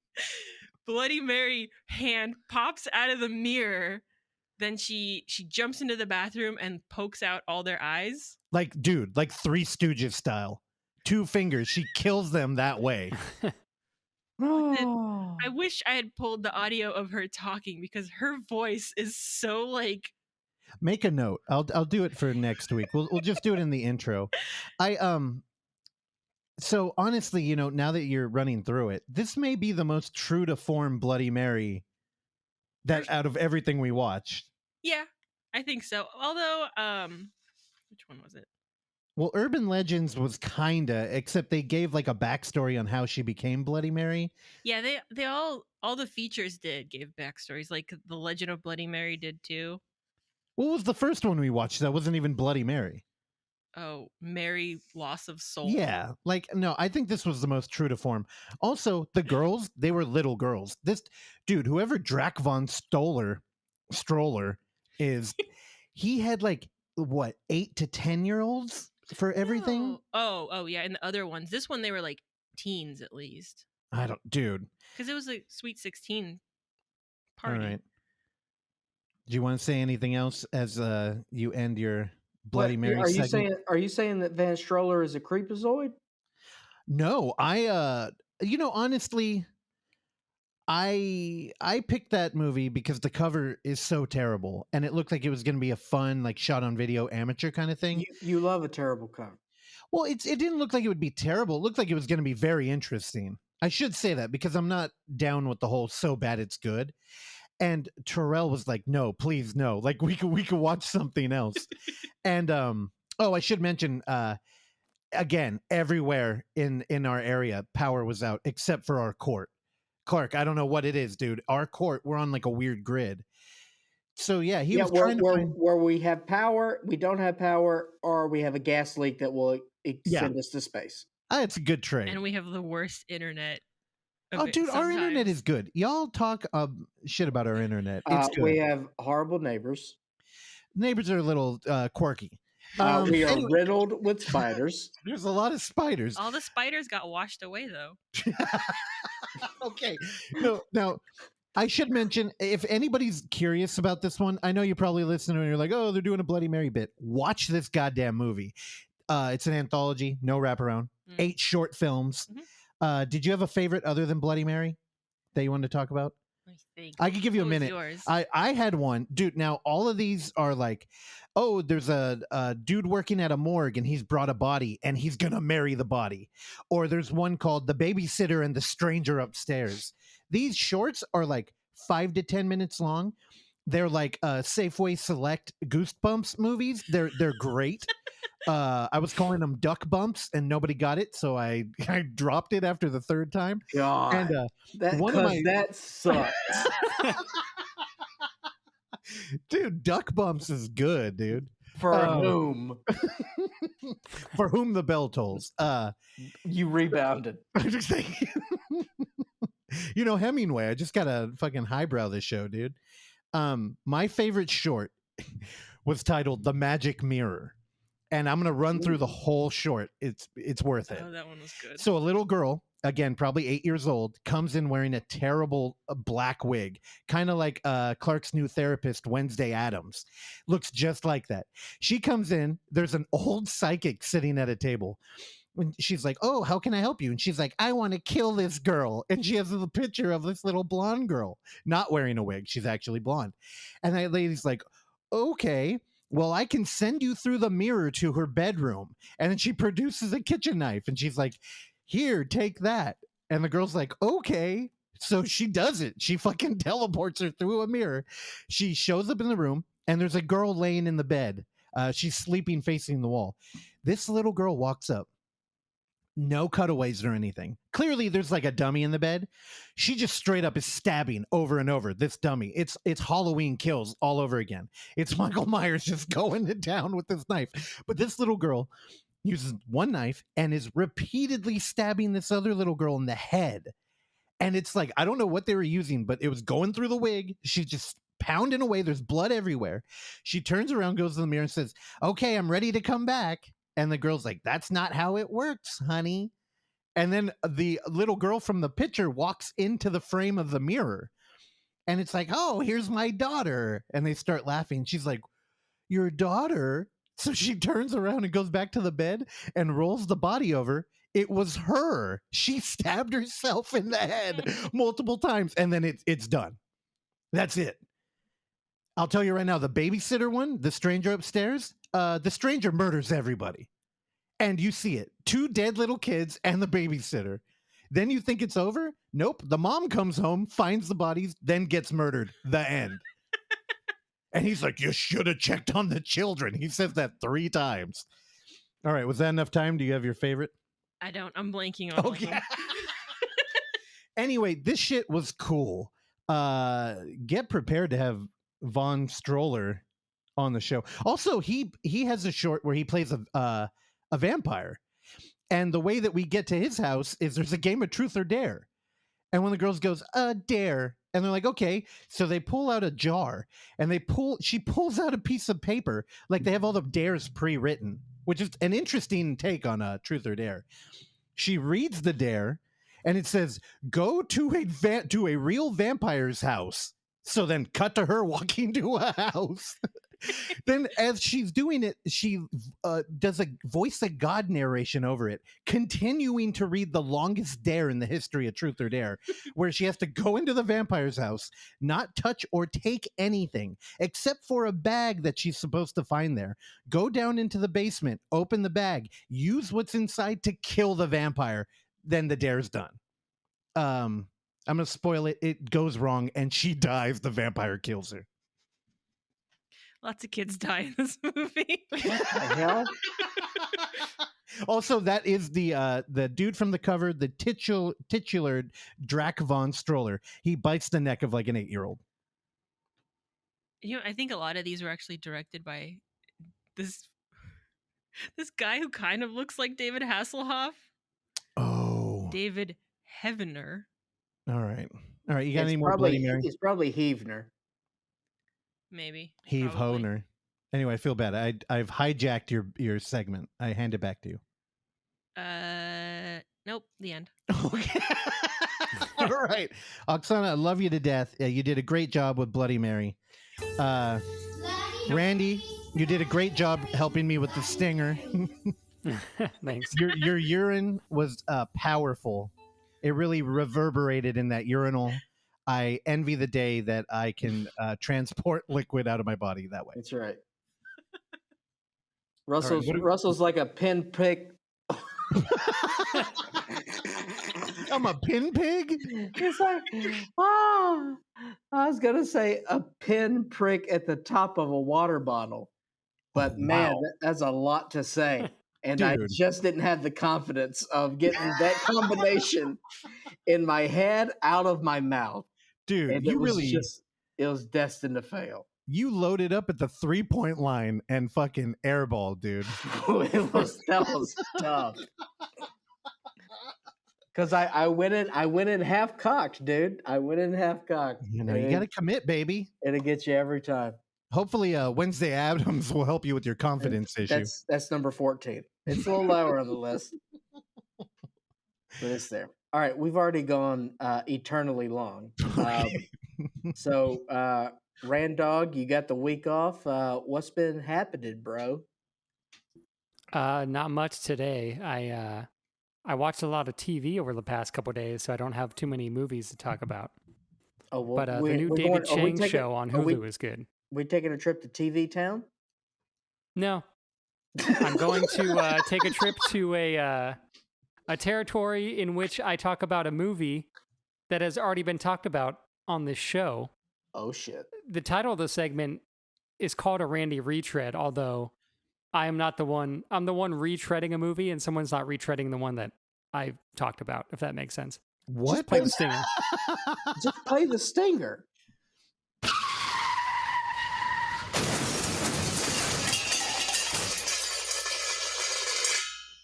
Bloody Mary hand pops out of the mirror. Then she jumps into the bathroom and pokes out all their eyes. Like, dude, like 3 Stooges style. 2 fingers. She kills them that way. I wish I had pulled the audio of her talking because her voice is so like. Make a note. I'll do it for next week. We'll just do it in the intro. So honestly, you know, now that you're running through it, this may be the most true to form Bloody Mary that out of everything we watched. Yeah, I think so. Although, which one was it? Well, Urban Legends was kinda, except they gave like a backstory on how she became Bloody Mary. Yeah, they all the features gave backstories. Like the Legend of Bloody Mary did too. What was the first one we watched that wasn't even Bloody Mary? Mary loss of soul. Yeah, like no, I think this was the most true to form. Also, the girls, they were little girls. This dude, whoever Drac Von Stroller is, he had like what 8 to 10-year-olds for everything. No. Oh, yeah. And the other ones, this one they were like teens at least, I don't, dude. because it was a Sweet 16 All party. right. Do you want to say anything else as you end your Bloody Mary Are you segment? saying? Are you saying that Van Stroller is a creepazoid? No, honestly, I picked that movie because the cover is so terrible, and it looked like it was going to be a fun, like shot on video amateur kind of thing. You love a terrible cover. Well, it didn't look like it would be terrible. It looked like it was going to be very interesting. I should say that because I'm not down with the whole so bad it's good. And Terrell was like, "No, please, no. Like we could watch something else." And I should mention again, everywhere in our area, power was out except for our court. Clark, I don't know what it is, dude. Our court, we're on like a weird grid. So yeah, he was trying to find... where we have power, we don't have power, or we have a gas leak that will send us to space. It's a good trade. And we have the worst internet. Oh, dude, our internet is good. Y'all talk shit about our internet. It's good. We have horrible neighbors. Neighbors are a little quirky. We are riddled with spiders. There's a lot of spiders. All the spiders got washed away, though. Okay. No, now, I should mention, if anybody's curious about this one, I know you probably listen and you're like, oh, they're doing a Bloody Mary bit. Watch this goddamn movie. It's an anthology, no wraparound, 8 short films. Mm-hmm. Did you have a favorite other than Bloody Mary that you wanted to talk about? I could give you a minute. I had one. Dude, now all of these are like, oh, there's a dude working at a morgue and he's brought a body and he's going to marry the body. Or there's one called The Babysitter and the Stranger Upstairs. These shorts are like 5 to 10 minutes long. They're like Safeway Select Goosebumps movies. They're great. I was calling them duck bumps and nobody got it, so I dropped it after the 3rd time. God, and that sucks. Dude, duck bumps is good, dude. For whom? For whom the bell tolls. You rebounded. I'm just saying. Hemingway. I just gotta fucking highbrow this show, dude. My favorite short was titled The Magic Mirror. And I'm going to run through the whole short. It's worth it. Oh, that one was good. So a little girl, again, probably 8 years old, comes in wearing a terrible black wig, kind of like Clark's new therapist, Wednesday Addams. Looks just like that. She comes in. There's an old psychic sitting at a table. And she's like, oh, how can I help you? And she's like, I want to kill this girl. And she has a picture of this little blonde girl, not wearing a wig. She's actually blonde. And that lady's like, okay. Well, I can send you through the mirror to her bedroom. And then she produces a kitchen knife and she's like, here, take that. And the girl's like, okay. So she does it. She fucking teleports her through a mirror. She shows up in the room and there's a girl laying in the bed. She's sleeping facing the wall. This little girl walks up. No cutaways or anything. Clearly there's like a dummy in the bed. She just straight up is stabbing over and over this dummy. It's Halloween Kills all over again. It's Michael Myers just going to town with this knife. But this little girl uses one knife and is repeatedly stabbing this other little girl in the head. And it's like, I don't know what they were using, but it was going through the wig. She's just pounding away. There's blood everywhere. She turns around, goes to the mirror and says, okay, I'm ready to come back. And the girl's like, that's not how it works, honey. And then the little girl from the picture walks into the frame of the mirror. And it's like, oh, here's my daughter. And they start laughing. She's like, your daughter? So she turns around and goes back to the bed and rolls the body over. It was her. She stabbed herself in the head multiple times. And then it's done. That's it. I'll tell you right now, the babysitter one, the stranger upstairs, the stranger murders everybody. And you see it. 2 dead little kids and the babysitter. Then you think it's over? Nope. The mom comes home, finds the bodies, then gets murdered. The end. And he's like, you should have checked on the children. He says that 3 times. All right. Was that enough time? Do you have your favorite? I don't. I'm blanking on all of them. Anyway, this shit was cool. Get prepared to have Von Stroller on the show. Also, he has a short where he plays a vampire, and the way that we get to his house is there's a game of truth or dare, and one of the girls goes dare, and they're like, okay, so they pull out a jar, and she pulls out a piece of paper, like they have all the dares pre-written, which is an interesting take on a truth or dare. She reads the dare, and it says, go to a real vampire's house. So then cut to her walking to a house. Then as she's doing it, she does a voice of God narration over it, continuing to read the longest dare in the history of Truth or Dare, where she has to go into the vampire's house, not touch or take anything except for a bag that she's supposed to find there, go down into the basement, open the bag, use what's inside to kill the vampire. Then the dare's done. I'm going to spoil it. It goes wrong and she dies. The vampire kills her. Lots of kids die in this movie. What the hell? Also, that is the dude from the cover, the titular Drac Von Stoller. He bites the neck of like an 8-year-old. You know, I think a lot of these were actually directed by this guy who kind of looks like David Hasselhoff. Oh. David Heavener. All right. You got any more Bloody Mary? It's probably Heavener. Maybe. Heave probably. Honer. Anyway, I feel bad. I've hijacked your segment. I hand it back to you. Nope. The end. Okay. All right. Oksana, I love you to death. You did a great job with Bloody Mary. Randy, you did a great job helping me with the stinger. Thanks. Your urine was powerful. It really reverberated in that urinal. I envy the day that I can transport liquid out of my body that way. That's right. Russell's like a pinprick. I'm a pin pig? It's like, I was going to say a pinprick at the top of a water bottle. But man, wow. That's a lot to say. And I Dude. just didn't have the confidence of getting that combination in my head out of my mouth. Dude, And it was destined to fail. You loaded up at the 3-point line and fucking airball, dude. That was tough. Because I went in half cocked, dude. I went in half cocked. You know, you got to commit, baby. It'll get you every time. Hopefully, Wednesday Addams will help you with your confidence issue. That's number 14. It's a little lower on the list, but it's there. All right, we've already gone eternally long. So, Randog, you got the week off. What's been happening, bro? Not much today. I watched a lot of TV over the past couple of days, so I don't have too many movies to talk about. Oh, well, But the new David Chang show on Hulu is good. We taking a trip to TV Town? No, I'm going to take a trip to a territory in which I talk about a movie that has already been talked about on this show. Oh shit! The title of the segment is called a Randy retread, although I am not the one. I'm the one retreading a movie, and someone's not retreading the one that I talked about. If that makes sense. What? Just play the stinger. Just play the stinger.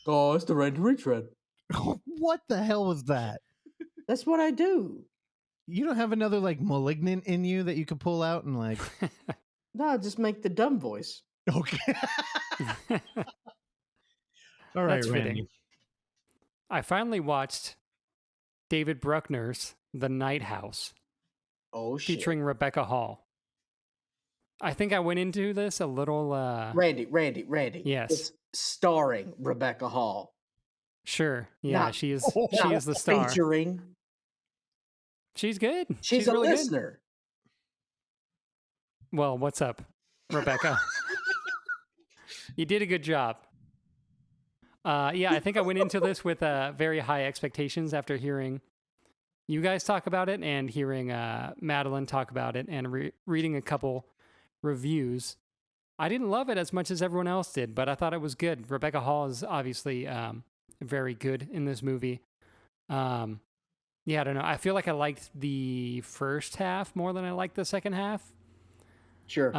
Oh, it's the Randy retread. What the hell was that? That's what I do. You don't have another like malignant in you that you could pull out and like. No, just make the dumb voice. Okay. All right, That's Randy. fitting. I finally watched David Bruckner's The Nighthouse, Oh shit! featuring Rebecca Hall. I think I went into this a little. Randy. Yes. It's starring Rebecca Hall. Sure. Yeah, Not- she is Not the star. Featuring. She's good. She's a really good. listener. Well, what's up, Rebecca? You did a good job. Yeah, I think I went into this with very high expectations after hearing you guys talk about it and hearing Madeline talk about it and reading a couple reviews. I didn't love it as much as everyone else did, but I thought it was good. Rebecca Hall is obviously very good in this movie. Yeah, I don't know. I feel like I liked the first half more than I liked the second half. Sure.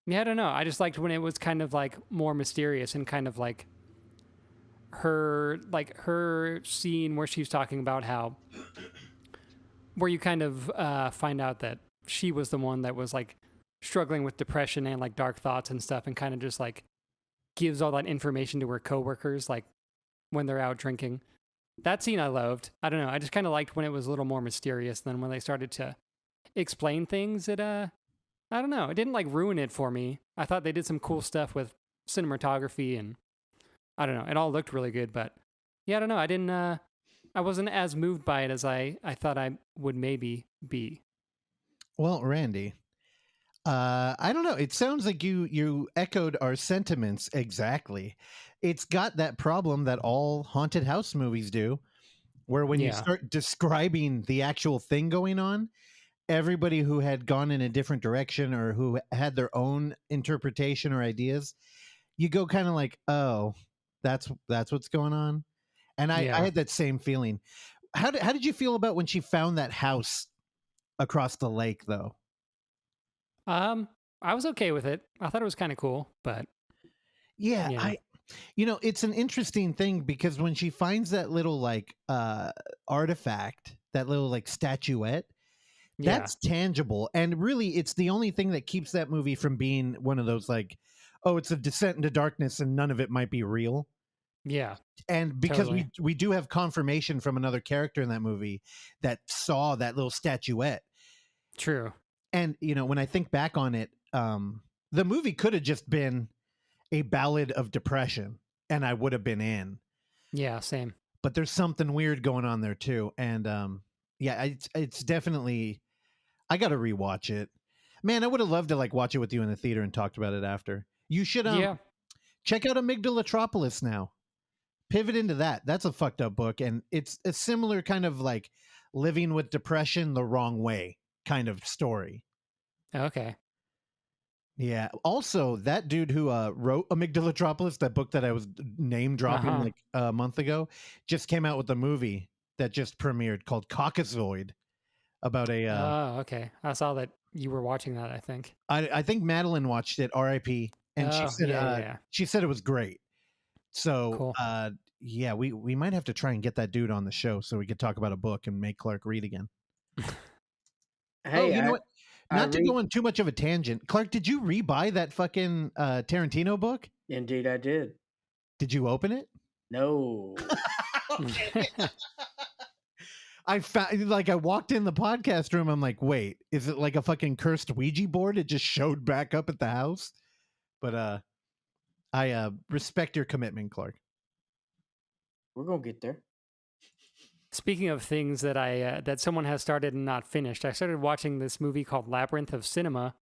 Yeah, I don't know. I just liked when it was kind of like more mysterious and kind of like her scene where she's talking about how where you kind of find out that she was the one that was like struggling with depression and like dark thoughts and stuff, and kind of just like gives all that information to her coworkers like when they're out drinking. That scene I loved. I don't know. I just kind of liked when it was a little more mysterious than when they started to explain things. I don't know. It didn't like ruin it for me. I thought they did some cool stuff with cinematography, and I don't know. It all looked really good, but yeah, I don't know. I wasn't as moved by it as I thought I would maybe be. Well, Randy, I don't know. It sounds like you echoed our sentiments exactly. It's got that problem that all haunted house movies do, where when you start describing the actual thing going on, everybody who had gone in a different direction or who had their own interpretation or ideas, you go kind of like, oh, that's what's going on. And I had that same feeling. How did you feel about when she found that house across the lake, though? I was okay with it. I thought it was kind of cool, but yeah. It's an interesting thing because when she finds that little like artifact, that little like statuette, that's tangible, and really it's the only thing that keeps that movie from being one of those like, oh, it's a descent into darkness and none of it might be real. Yeah. And because we do have confirmation from another character in that movie that saw that little statuette. True. And when I think back on it, the movie could have just been a ballad of depression and I would have been in. Yeah, same. But there's something weird going on there too. And it's definitely, I got to rewatch it. Man, I would have loved to like watch it with you in the theater and talked about it after. You should check out Amygdalatropolis now. Pivot into that. That's a fucked up book, and it's a similar kind of like living with depression the wrong way kind of story. Okay. Yeah. Also, that dude who wrote Amygdalatropolis, that book that I was name dropping like a month ago, just came out with a movie that just premiered called Cockazoid about a. Oh, okay. I saw that you were watching that. I think. I think Madeline watched it. R.I.P. And she said she said it was great. So cool. We might have to try and get that dude on the show so we could talk about a book and make Clark read again. Hey, you know what? Not to go on too much of a tangent. Clark, did you rebuy that fucking Tarantino book? Indeed, I did. Did you open it? No. I found I walked in the podcast room. I'm like, wait, is it like a fucking cursed Ouija board? It just showed back up at the house. But I respect your commitment, Clark. We're gonna get there. Speaking of things that that someone has started and not finished, I started watching this movie called Labyrinth of Cinema,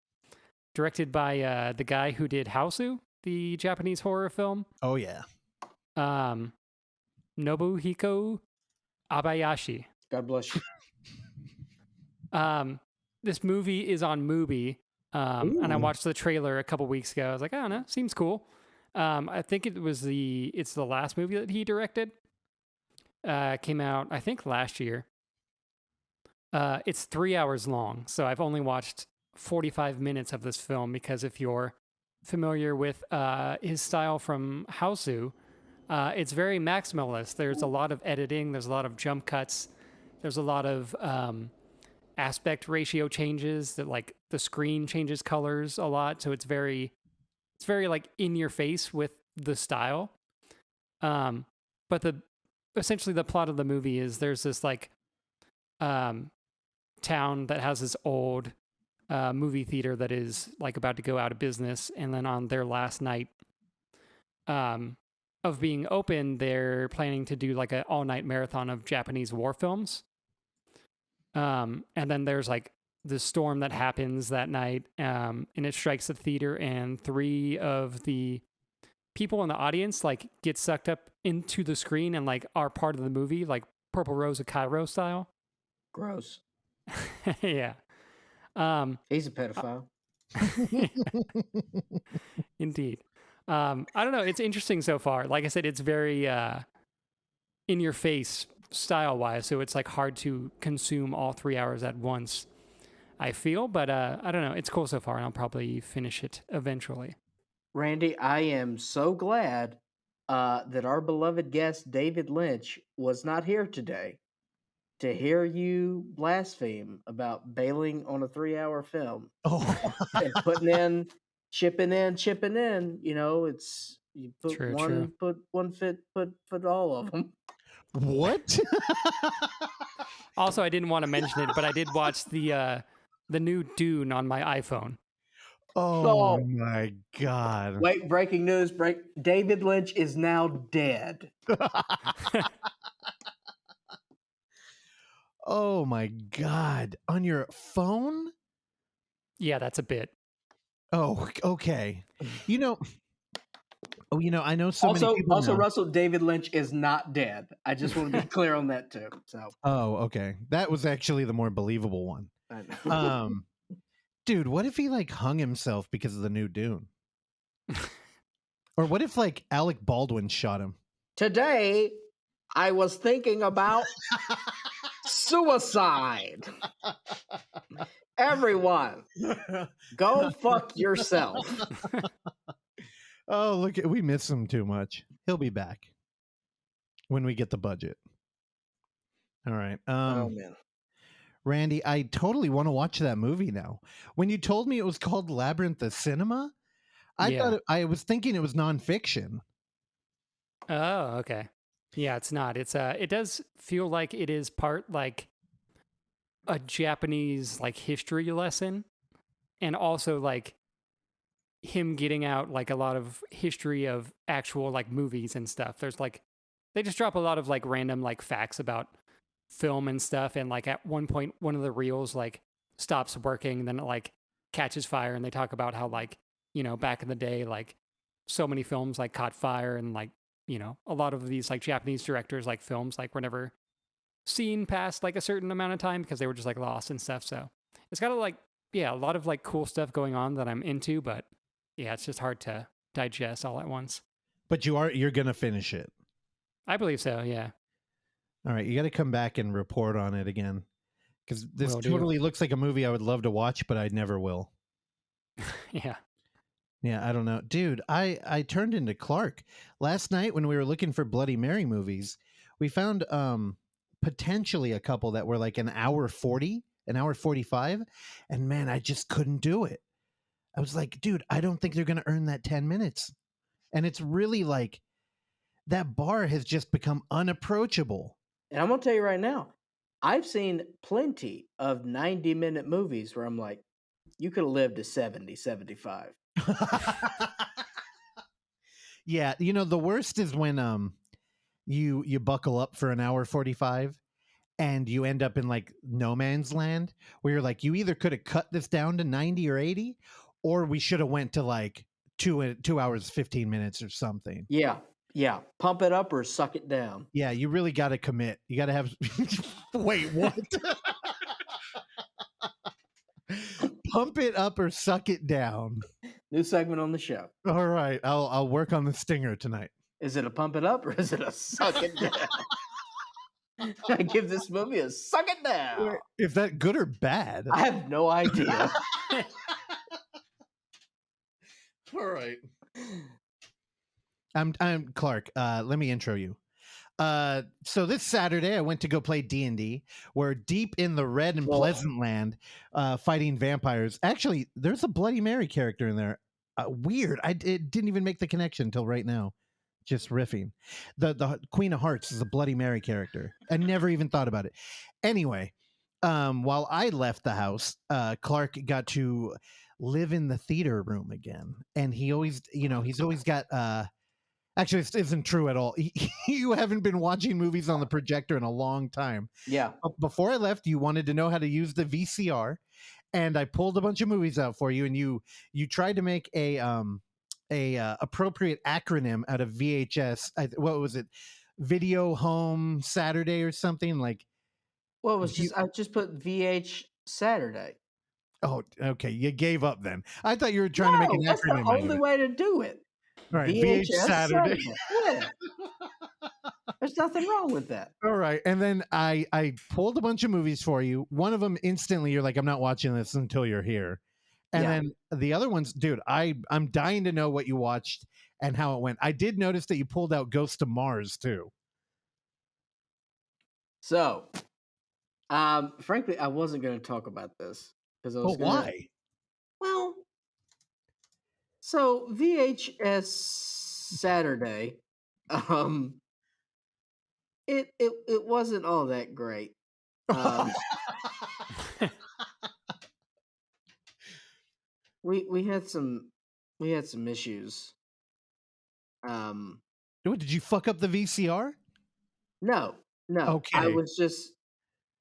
directed by the guy who did Hausu, the Japanese horror film. Oh yeah. Nobuhiko Abayashi. God bless you. This movie is on Mubi, and I watched the trailer a couple weeks ago. I was like, I don't know, seems cool. I think it's the last movie that he directed. Came out, I think, last year. It's 3 hours long, so I've only watched 45 minutes of this film because if you're familiar with his style from Hausu, it's very maximalist. There's a lot of editing, there's a lot of jump cuts, there's a lot of aspect ratio changes that like the screen changes colors a lot, so it's very like in your face with the style. But essentially the plot of the movie is there's this like town that has this old movie theater that is like about to go out of business, and then on their last night of being open, they're planning to do like an all-night marathon of Japanese war films. And then there's like the storm that happens that night, and it strikes the theater, and 3 of the people in the audience like get sucked up into the screen and like are part of the movie, like Purple Rose of Cairo style. Gross. Yeah. He's a pedophile. Indeed. I don't know. It's interesting so far. Like I said, it's very in your face style wise, so it's like hard to consume all 3 hours at once. I feel, but I don't know. It's cool so far, and I'll probably finish it eventually. Randy, I am so glad that our beloved guest David Lynch was not here today to hear you blaspheme about bailing on a 3-hour film Oh, and chipping in. You know, it's you put True, one, true. put one fit, put all of them. what? Also, I didn't want to mention it, but I did watch the new Dune on my iPhone. Oh Oh. my God. Wait, breaking news! David Lynch is now dead. Oh my God. On your phone? Yeah, that's a bit. Oh, okay. You know, I know so many people Also, now. Russell, David Lynch is not dead. I just want to be clear on that too. So, Oh, okay. That was actually the more believable one. I know. Dude, what if he like hung himself because of the new Dune? Or what if like Alec Baldwin shot him? Today, I was thinking about suicide. Everyone, go fuck yourself. Oh, look, we miss him too much. He'll be back when we get the budget. All right. Oh man. Randy, I totally want to watch that movie now. When you told me it was called Labyrinth of Cinema, I was thinking it was nonfiction. Oh, okay. Yeah, it's not. It's it does feel like it is part like a Japanese like history lesson, and also like him getting out like a lot of history of actual like movies and stuff. There's like they just drop a lot of like random like facts about film and stuff, and like at one point one of the reels like stops working, and then it like catches fire, and they talk about how like, you know, back in the day like so many films like caught fire, and like, you know, a lot of these like Japanese directors like films like were never seen past like a certain amount of time because they were just like lost and stuff. So it's got a lot of like cool stuff going on that I'm into, but yeah, it's just hard to digest all at once. But you're gonna finish it. I believe so, yeah. All right, you got to come back and report on it again, because this Will do. totally looks like a movie I would love to watch, but I never will. Yeah. Yeah, I don't know, dude. I turned into Clark last night when we were looking for Bloody Mary movies. We found potentially a couple that were like an hour 40, an hour 45, and man, I just couldn't do it. I was like, dude, I don't think they're gonna earn that 10 minutes, and it's really like that bar has just become unapproachable. And I'm gonna tell you right now, I've seen plenty of 90-minute movies where I'm like, you could have lived to 70, 75. Yeah, you know, the worst is when you buckle up for an hour 45 and you end up in like no man's land, where you're like, you either could have cut this down to 90 or 80, or we should have went to like 2 hours 15 minutes or something. Yeah. Pump it up or suck it down. Yeah, you really got to commit. You got to have wait, what? Pump it up or suck it down. New segment on the show. All right, I'll work on the stinger tonight. Is it a pump it up or is it a suck it down? I give this movie a suck it down. Is that good or bad? I have no idea. All right. I'm Clark. Let me intro you. So this Saturday, I went to go play D&D. We're deep in the Red and Pleasant Land, fighting vampires. Actually, there's a Bloody Mary character in there. Weird. It didn't even make the connection until right now. Just riffing. The Queen of Hearts is a Bloody Mary character. I never even thought about it. Anyway, while I left the house, Clark got to live in the theater room again, and he's always got. Actually, this isn't true at all. You haven't been watching movies on the projector in a long time. Yeah. Before I left, you wanted to know how to use the VCR, and I pulled a bunch of movies out for you, and you tried to make a appropriate acronym out of VHS. What was it? Video Home Saturday or something like. Well, it was I just put VHSaturday. Oh, okay. You gave up then. I thought you were trying to make an that's acronym. The only way to do it. All right, VHSaturday. Yeah. There's nothing wrong with that. All right. And then I pulled a bunch of movies for you. One of them instantly, you're like, I'm not watching this until you're here. And Yeah. then the other ones, dude, I'm dying to know what you watched and how it went. I did notice that you pulled out Ghost of Mars too. So, frankly, I wasn't going to talk about this because I was But going to. why? Well, so VHS Saturday, um, it wasn't all that great. We had some issues. What, did you fuck up the VCR? No. I Okay. was just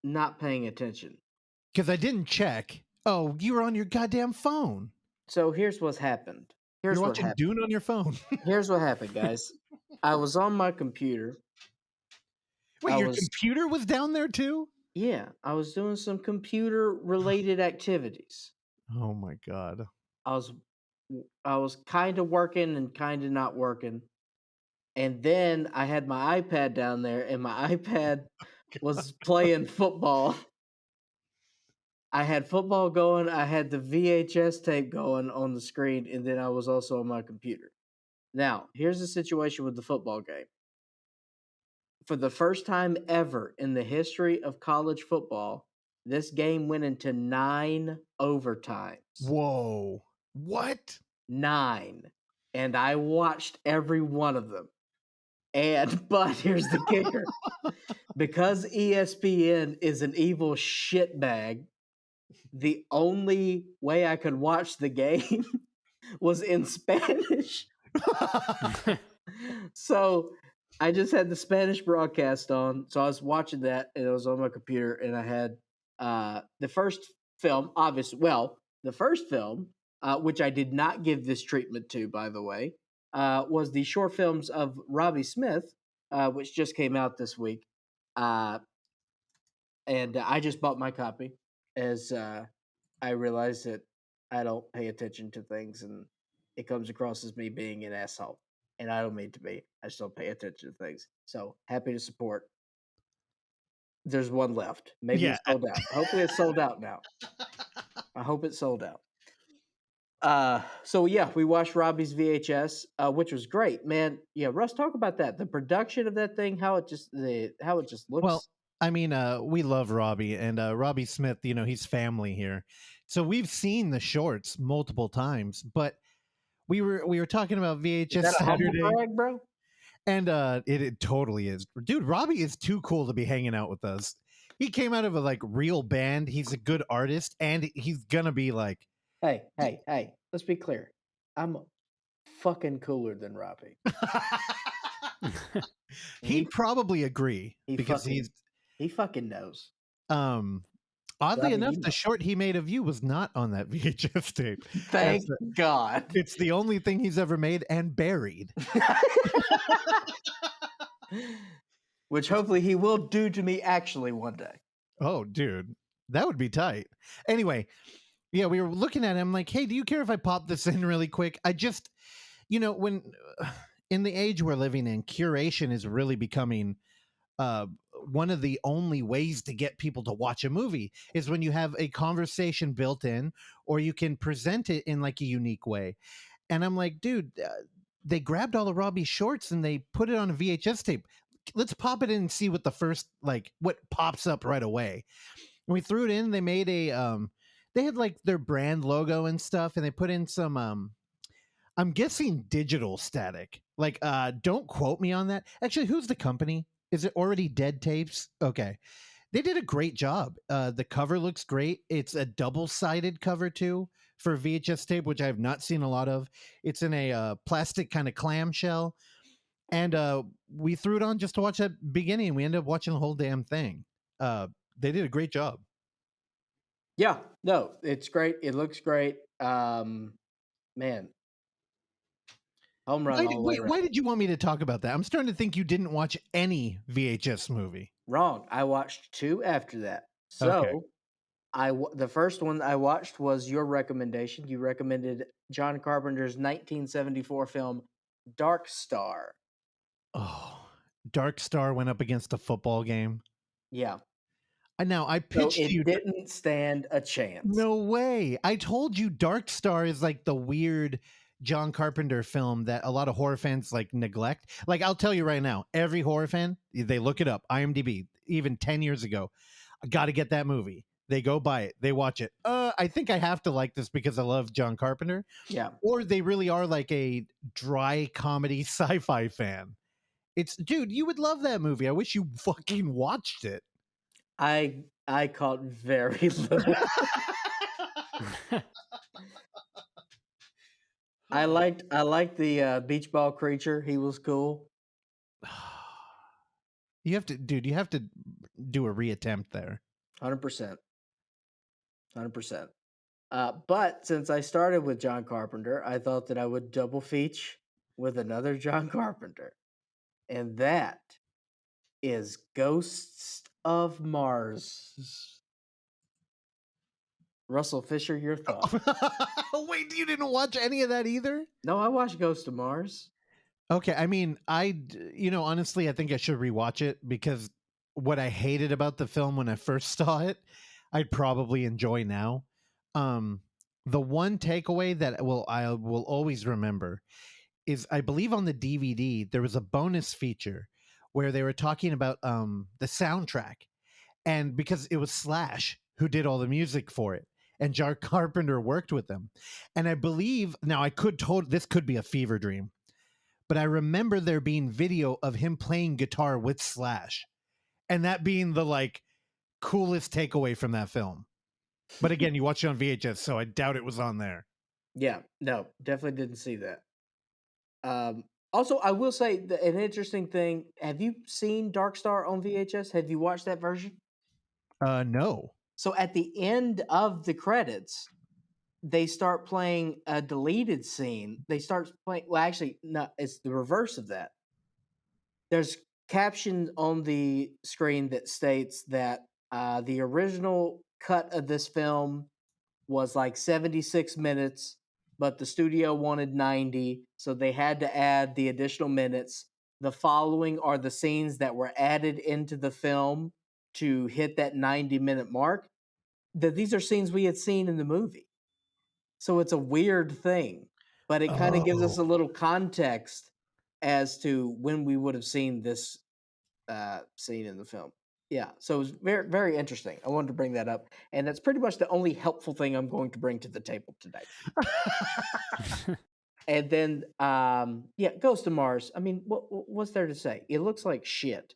not paying attention. Because I didn't check. Oh, you were on your goddamn phone. So here's what's happened. You're watching Dune on your phone. Here's what happened, guys. I was on my computer. Wait, your computer was down there too? Yeah, I was doing some computer-related activities. Oh my god. I was kind of working and kind of not working. And then I had my iPad down there, and my iPad was playing football. I had football going. I had the VHS tape going on the screen, and then I was also on my computer. Now, here's the situation with the football game. For the first time ever in the history of college football, this game went into 9 overtimes. Whoa. What? 9. And I watched every one of them. But here's the kicker. Because ESPN is an evil shitbag, the only way I could watch the game was in Spanish. So I just had the Spanish broadcast on. So I was watching that, and it was on my computer, and I had the first film, obviously. Well, the first film, which I did not give this treatment to, by the way, was the short films of Robbie Smith, which just came out this week. And I just bought my copy as I realized that I don't pay attention to things, and it comes across as me being an asshole. And I don't mean to be. I just don't pay attention to things. So happy to support. There's one left. Maybe it's sold out. Hopefully it's sold out now. I hope it's sold out. So yeah, we watched Robbie's VHS, which was great, man. Yeah, Russ, talk about that. The production of that thing, how it just looks. Well, I mean, we love Robbie, and Robbie Smith, he's family here. So we've seen the shorts multiple times, but we were talking about VHS Is that a humble Saturday, brag, bro? and it totally is. Dude, Robbie is too cool to be hanging out with us. He came out of a real band. He's a good artist, and he's gonna be like, hey, let's be clear. I'm fucking cooler than Robbie. He'd probably agree because he fucking knows. Oddly Robbie, enough, the short he made of you was not on that VHS tape. Thank God. It's the only thing he's ever made and buried. Which hopefully he will do to me actually one day. Oh, dude, that would be tight. Anyway, yeah, we were looking at him. I'm like, hey, do you care if I pop this in really quick? I just, when in the age we're living in, curation is really becoming one of the only ways to get people to watch a movie is when you have a conversation built in, or you can present it in a unique way. And I'm like, dude, they grabbed all the Robbie shorts and they put it on a VHS tape. Let's pop it in and see what the first, what pops up right away. And we threw it in. They made they had their brand logo and stuff, and they put in some, I'm guessing digital static. Don't quote me on that. Actually, who's the company? Is it Already Dead Tapes? Okay. They did a great job. The cover looks great. It's a double-sided cover, too, for VHS tape, which I have not seen a lot of. It's in a plastic kind of clamshell. And we threw it on just to watch that beginning. We ended up watching the whole damn thing. They did a great job. Yeah. No, it's great. It looks great. Man. Home run all the way around. Why did you want me to talk about that? I'm starting to think you didn't watch any VHS movie. Wrong. I watched 2 after that. So, okay. The first one I watched was your recommendation. You recommended John Carpenter's 1974 film Dark Star. Oh, Dark Star went up against a football game? Yeah. Now I So pitched it you. didn't stand a chance. No way! I told you Dark Star is like the weird John Carpenter film that a lot of horror fans like neglect. Like I'll tell you right now, every horror fan, they look it up, IMDb, even 10 years ago. I got to get that movie. They go buy it. They watch it. I think I have to like this because I love John Carpenter. Yeah. Or they really are like a dry comedy sci-fi fan. It's, dude, you would love that movie. I wish you fucking watched it. I caught very little. I liked the beach ball creature. He was cool. You have to do a reattempt there. 100%. 100%. But since I started with John Carpenter, I thought that I would double feature with another John Carpenter. And that is Ghosts of Mars. Russell Fisher, your thought? Wait, you didn't watch any of that either? No, I watched Ghost of Mars. Okay, I mean, honestly, I think I should rewatch it because what I hated about the film when I first saw it, I'd probably enjoy now. The one takeaway that I will always remember is I believe on the DVD there was a bonus feature where they were talking about the soundtrack, and because it was Slash who did all the music for it, and John Carpenter worked with them, and I believe now this could be a fever dream, but I remember there being video of him playing guitar with Slash, and that being the like coolest takeaway from that film. But again, you watched it on VHS, so I doubt it was on there. Yeah, no, definitely didn't see that. Also, I will say that an interesting thing. Have you seen Dark Star on VHS? Have you watched that version? No. So at the end of the credits, they start playing a deleted scene. They start playing. Well, actually, no, it's the reverse of that. There's caption on the screen that states that the original cut of this film was like 76 minutes, but the studio wanted 90, so they had to add the additional minutes. The following are the scenes that were added into the film to hit that 90-minute mark. These are scenes we had seen in the movie. So it's a weird thing, but it kind of gives us a little context as to when we would have seen this scene in the film. Yeah, so it was very, very interesting. I wanted to bring that up, and that's pretty much the only helpful thing I'm going to bring to the table today. And then, yeah, Ghost of Mars. I mean, what's there to say? It looks like shit,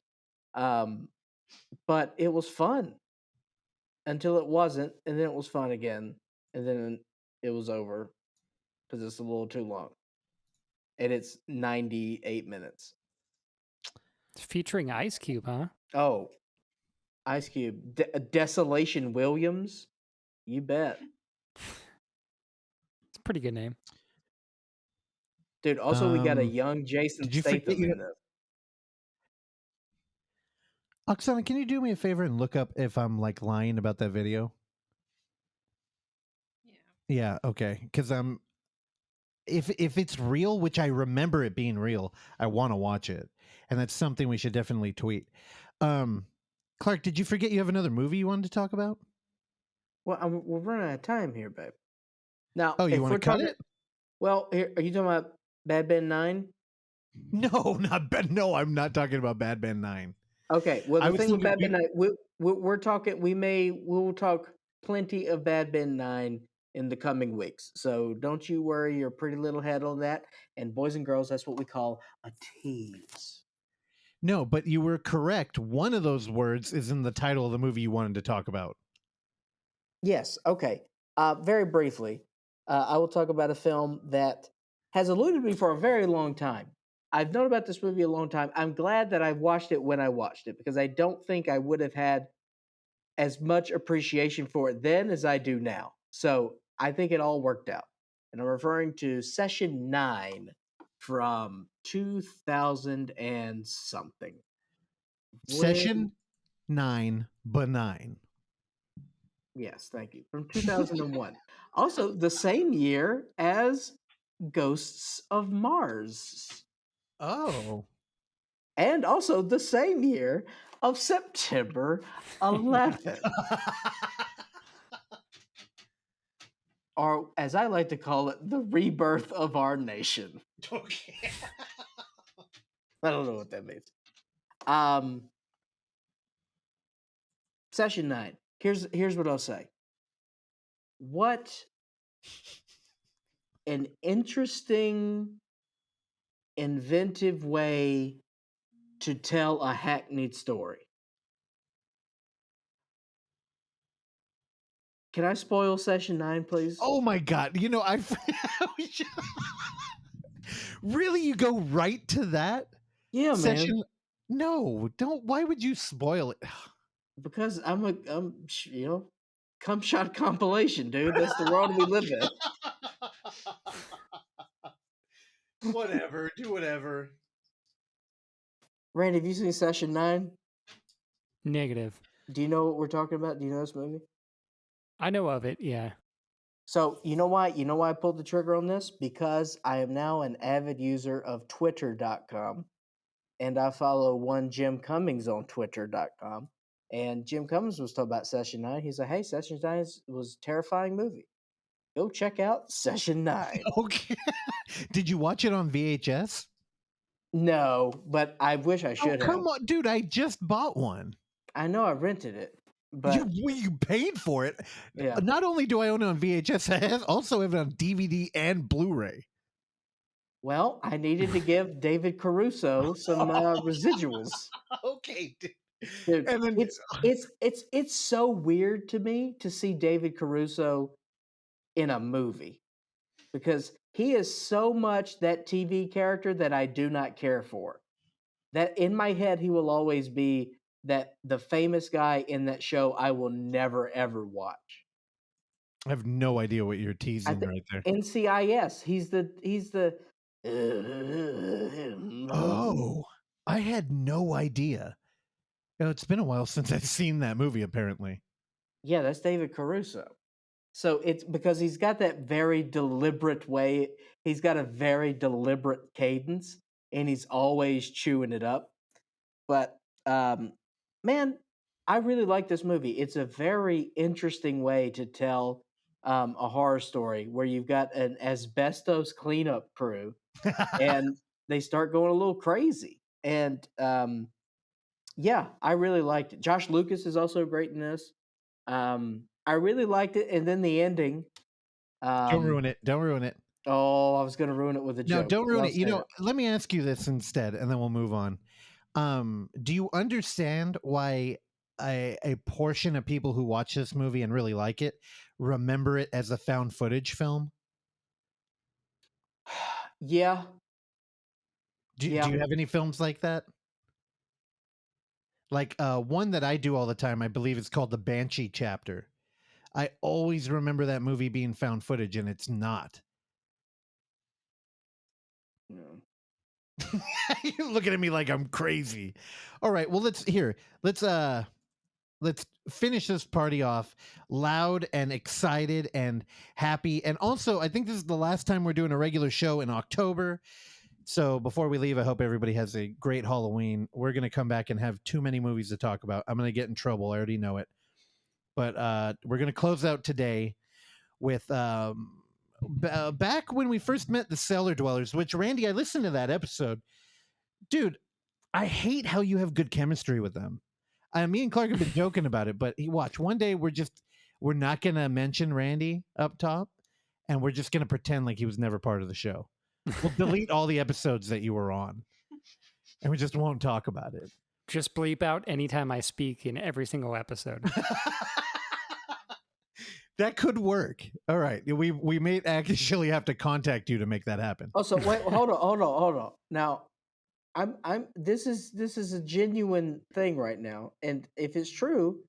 but it was fun until it wasn't, and then it was fun again, and then it was over because it's a little too long, and it's 98 minutes. It's featuring Ice Cube, huh? Oh, Ice Cube, Desolation Williams, you bet. It's a pretty good name. Dude, also we got a young Jason Statham in this. Oksana, can you do me a favor and look up if I'm like lying about that video? Yeah, okay. Because if it's real, which I remember it being real, I want to watch it. And that's something we should definitely tweet. Clark, did you forget you have another movie you wanted to talk about? Well, we're running out of time here, babe. Now, you want to cut it? Well, here, are you talking about Bad Ben 9? No, not bad. No, I'm not talking about Bad Ben 9. Okay. Well, the thing with Bad Ben 9, we're talking. We'll talk plenty of Bad Ben 9 in the coming weeks. So don't you worry your pretty little head on that. And boys and girls, that's what we call a tease. No, but you were correct. One of those words is in the title of the movie you wanted to talk about. Yes. Okay. Very briefly, I will talk about a film that has eluded me for a very long time. I've known about this movie a long time. I'm glad that I watched it when I watched it because I don't think I would have had as much appreciation for it then as I do now. So I think it all worked out. And I'm referring to Session 9 from 2000 and something. Session 9, Benign. Yes, thank you. From 2001. Also, the same year as Ghosts of Mars. Oh. and also the same year of September 11th, or as I like to call it, the rebirth of our nation. Okay. I don't know what that means. Session 9. Here's what I'll say. What an interesting, inventive way to tell a hackneyed story. Can I spoil session 9, please? Oh my God. You know, really, you go right to that? Yeah, Session? man. No, don't. Why would you spoil it? Because I'm cum shot compilation, dude. That's the world we live in. Whatever. Do whatever. Randy, have you seen session 9? Negative. Do you know what we're talking about? Do you know this movie? I know of it, yeah. So you know why? You know why I pulled the trigger on this? Because I am now an avid user of Twitter.com, and I follow one Jim Cummings on Twitter.com. And Jim Cummings was talking about Session 9. He's like, "Hey, Session 9 was a terrifying movie. Go check out Session 9." Okay. Did you watch it on VHS? No, but I wish I should have. Come on, dude! I just bought one. I know I rented it, but You paid for it. yeah. Not only do I own it on VHS, I also have it on DVD and Blu-ray. Well, I needed to give David Caruso some residuals. Okay, Dude, and then it's so weird to me to see David Caruso in a movie because he is so much that TV character that I do not care for. That in my head he will always be that the famous guy in that show I will never ever watch. I have no idea what you're teasing right there. NCIS. He's the Oh, I had no idea. You know, it's been a while since I've seen that movie, apparently. Yeah, that's David Caruso. So it's because he's got that very deliberate way. He's got a very deliberate cadence, and he's always chewing it up. But man, I really like this movie. It's a very interesting way to tell a horror story where you've got an asbestos cleanup crew, and they start going a little crazy. And yeah, I really liked it. Josh Lucas is also great in this. I really liked it, and then the ending. Don't ruin it. Don't ruin it. Oh, I was going to ruin it with a joke. No, don't ruin it. You I'll know, say let me ask you this instead, and then we'll move on. Do you understand why a portion of people who watch this movie and really like it remember it as a found footage film? yeah, Do Yeah. you have any films like that? Like one that I do all the time, I believe it's called the Banshee Chapter. I always remember that movie being found footage, and it's not. no. You're looking at me like I'm crazy. All right, well let's finish this party off loud and excited and happy. And also, I think this is the last time we're doing a regular show in October. So before we leave, I hope everybody has a great Halloween. We're going to come back and have too many movies to talk about. I'm going to get in trouble. I already know it. But we're going to close out today with back when we first met the Cellar Dwellers, which, Randy, I listened to that episode. Dude, I hate how you have good chemistry with them. Me and Clark have been joking about it, but watch, one day we're not going to mention Randy up top, and we're just going to pretend like he was never part of the show. We'll delete all the episodes that you were on, and we just won't talk about it. Just bleep out anytime I speak in every single episode. That could work. All right. We may actually have to contact you to make that happen. Also, wait, hold on. Now, this is a genuine thing right now, and if it's true,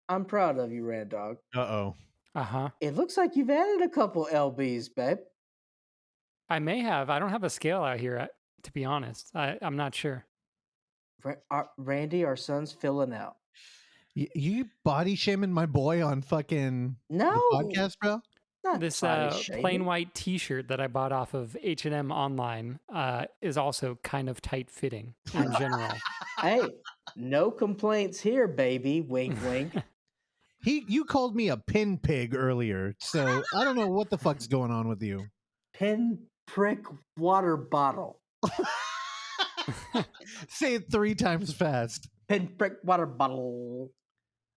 I'm proud of you, Rand Dog. Uh-oh. Uh-huh. It looks like you've added a couple LBs, babe. I may have. I don't have a scale out here, to be honest. I'm not sure. Randy, our son's filling out. You body shaming my boy on fucking No the podcast, bro? Not This body shaming. plain white T-shirt that I bought off of H&M online is also kind of tight fitting in general. Hey, no complaints here, baby. Wink, wink. You called me a pin pig earlier, so I don't know what the fuck's going on with you. Pin prick water bottle. Say it 3 times fast. Pin prick water bottle.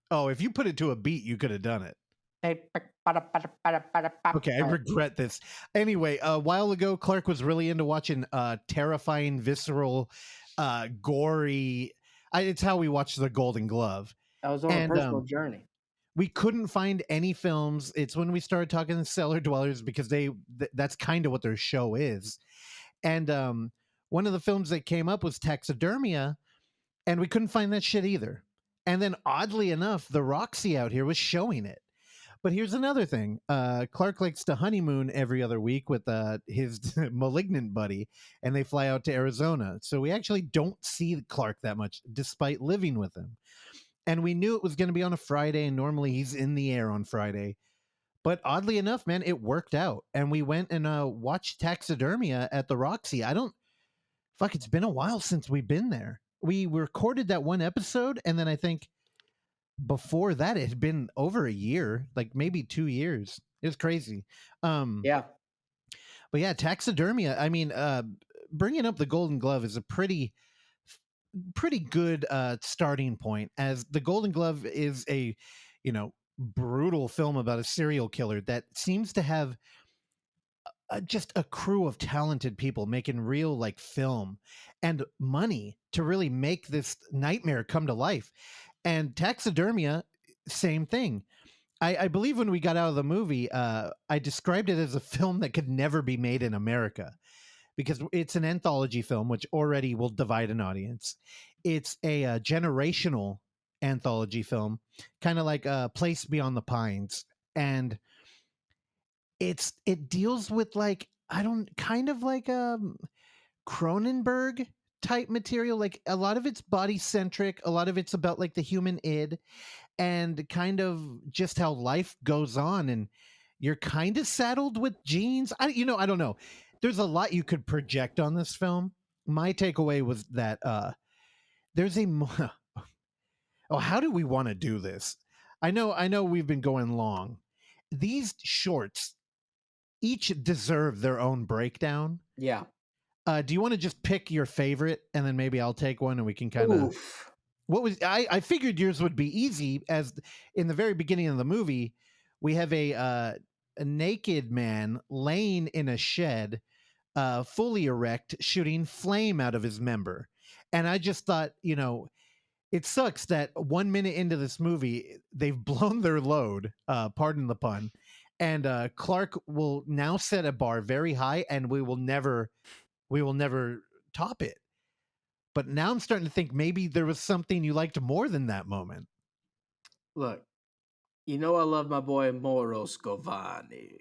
Oh, if you put it to a beat, you could have done it. Pin prick bada, bada, bada, bada, bada, Okay, I bada. regret this. Anyway, a while ago, Clark was really into watching terrifying, visceral, gory. It's how we watched The Golden Glove. I was on a personal journey. We couldn't find any films. It's when we started talking to Cellar Dwellers because that's kind of what their show is. And one of the films that came up was Taxidermia, and we couldn't find that shit either. And then oddly enough, the Roxy out here was showing it. But here's another thing. Clark likes to honeymoon every other week with his Malignant buddy, and they fly out to Arizona. So we actually don't see Clark that much, despite living with him. And we knew it was going to be on a Friday, and normally he's in the air on Friday. But oddly enough, man, it worked out. And we went and watched Taxidermia at the Roxy. It's been a while since we've been there. We recorded that one episode, and then I think before that it had been over a year, like maybe 2 years. It was crazy. Yeah. But yeah, Taxidermia, I mean, bringing up the Golden Glove is a pretty good starting point, as the Golden Glove is a brutal film about a serial killer that seems to have just a crew of talented people making real like film and money to really make this nightmare come to life. And Taxidermia, same thing. I believe when we got out of the movie, I described it as a film that could never be made in America, because it's an anthology film, which already will divide an audience. It's a generational anthology film, kind of like Place Beyond the Pines. And it deals with like, Cronenberg type material. Like a lot of it's body centric, a lot of it's about like the human id and kind of just how life goes on, and you're kind of saddled with genes. I don't know. There's a lot you could project on this film. My takeaway was that there's how do we want to do this? I know we've been going long. These shorts each deserve their own breakdown. Yeah. Do you want to just pick your favorite, and then maybe I'll take one and we can kind of... What was I figured yours would be easy, as in the very beginning of the movie, we have a naked man laying in a shed, fully erect, shooting flame out of his member. And I just thought, it sucks that 1 minute into this movie, they've blown their load, pardon the pun, and Clark will now set a bar very high, and we will never top it. But now I'm starting to think maybe there was something you liked more than that moment. Look, I love my boy Moro Scovani.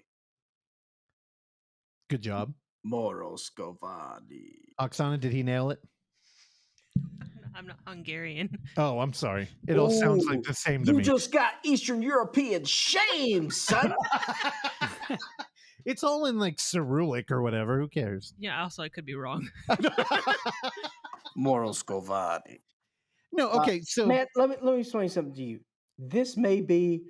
Good job. Moro Scovani. Oksana, did he nail it? I'm not Hungarian. Oh, I'm sorry. It all sounds like the same to me. You just got Eastern European shame, son. It's all in like Cyrillic or whatever. Who cares? Yeah, also I could be wrong. Moro Scovani. No, okay, so man, let me explain something to you. This may be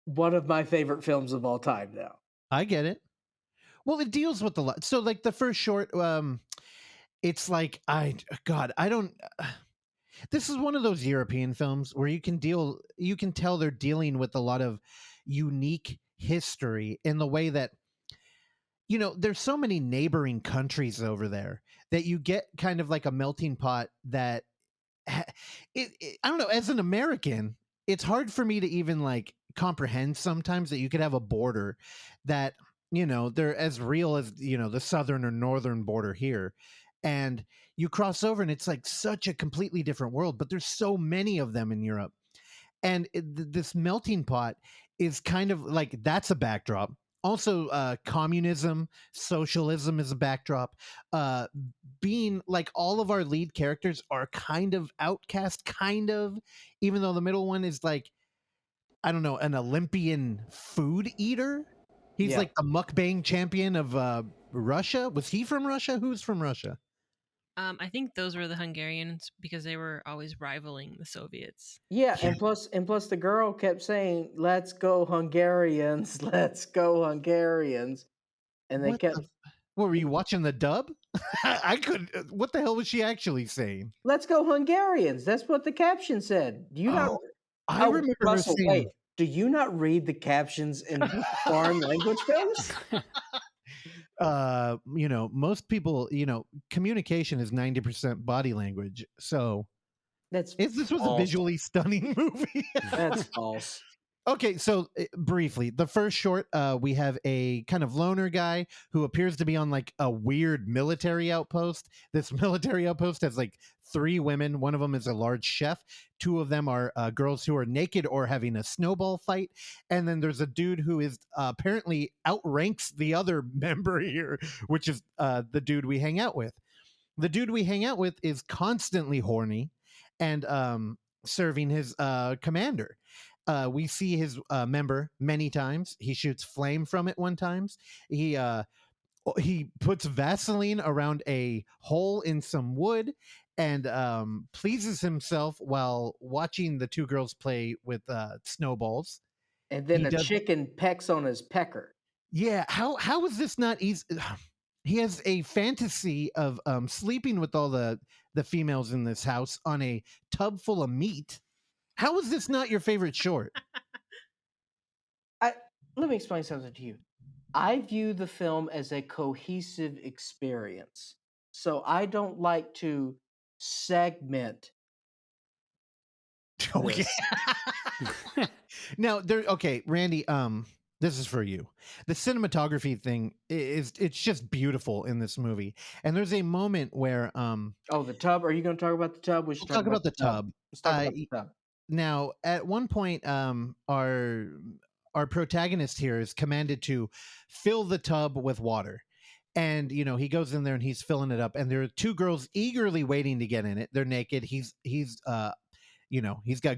one of my favorite films of all time now. I get it. Well, it deals with a lot. So like the first short, it's like this is one of those European films where you can tell they're dealing with a lot of unique history in the way that, there's so many neighboring countries over there that you get kind of like a melting pot that I don't know, as an American, it's hard for me to even like comprehend sometimes that you could have a border that, they're as real as, the southern or northern border here. And you cross over and it's like such a completely different world, but there's so many of them in Europe. And this melting pot is kind of like, that's a backdrop. Also, communism, socialism is a backdrop. Being like all of our lead characters are kind of outcast, even though the middle one is like, I don't know, an Olympian food eater. He's Yeah. like the mukbang champion of Russia. Was he from Russia? Who's from Russia? I think those were the Hungarians because they were always rivaling the Soviets. Yeah, Yeah. and plus the girl kept saying, "Let's go Hungarians, let's go Hungarians," and they What kept, the? What were you watching the dub? I could. What the hell was she actually saying? "Let's go Hungarians." That's what the caption said. Do you not? Oh, I Oh, remember her Russell, saying. wait. Do you not read the captions in foreign language films? Most people, communication is 90% body language. So That's this was a false. visually stunning movie. That's false. Okay, so briefly, the first short, we have a kind of loner guy who appears to be on like a weird military outpost. This military outpost has like 3 women. One of them is a large chef. 2 of them are girls who are naked or having a snowball fight. And then there's a dude who is apparently outranks the other member here, which is the dude we hang out with. The dude we hang out with is constantly horny and serving his commander. We see his member many times. He shoots flame from it one times. He puts Vaseline around a hole in some wood and pleases himself while watching the 2 girls play with snowballs. And then He a does- chicken pecks on his pecker. Yeah, how is this not easy? He has a fantasy of sleeping with all the females in this house on a tub full of meat. How is this not your favorite short? Let me explain something to you. I view the film as a cohesive experience. So I don't like to segment. Okay. Now okay, Randy, this is for you. The cinematography thing it's just beautiful in this movie. And there's a moment where Oh, the tub. Are you going to talk about the tub? We we'll should talk about the tub. Let's talk about the tub. Now, at one point, our protagonist here is commanded to fill the tub with water. And, he goes in there and he's filling it up. And there are 2 girls eagerly waiting to get in it. They're naked. He's got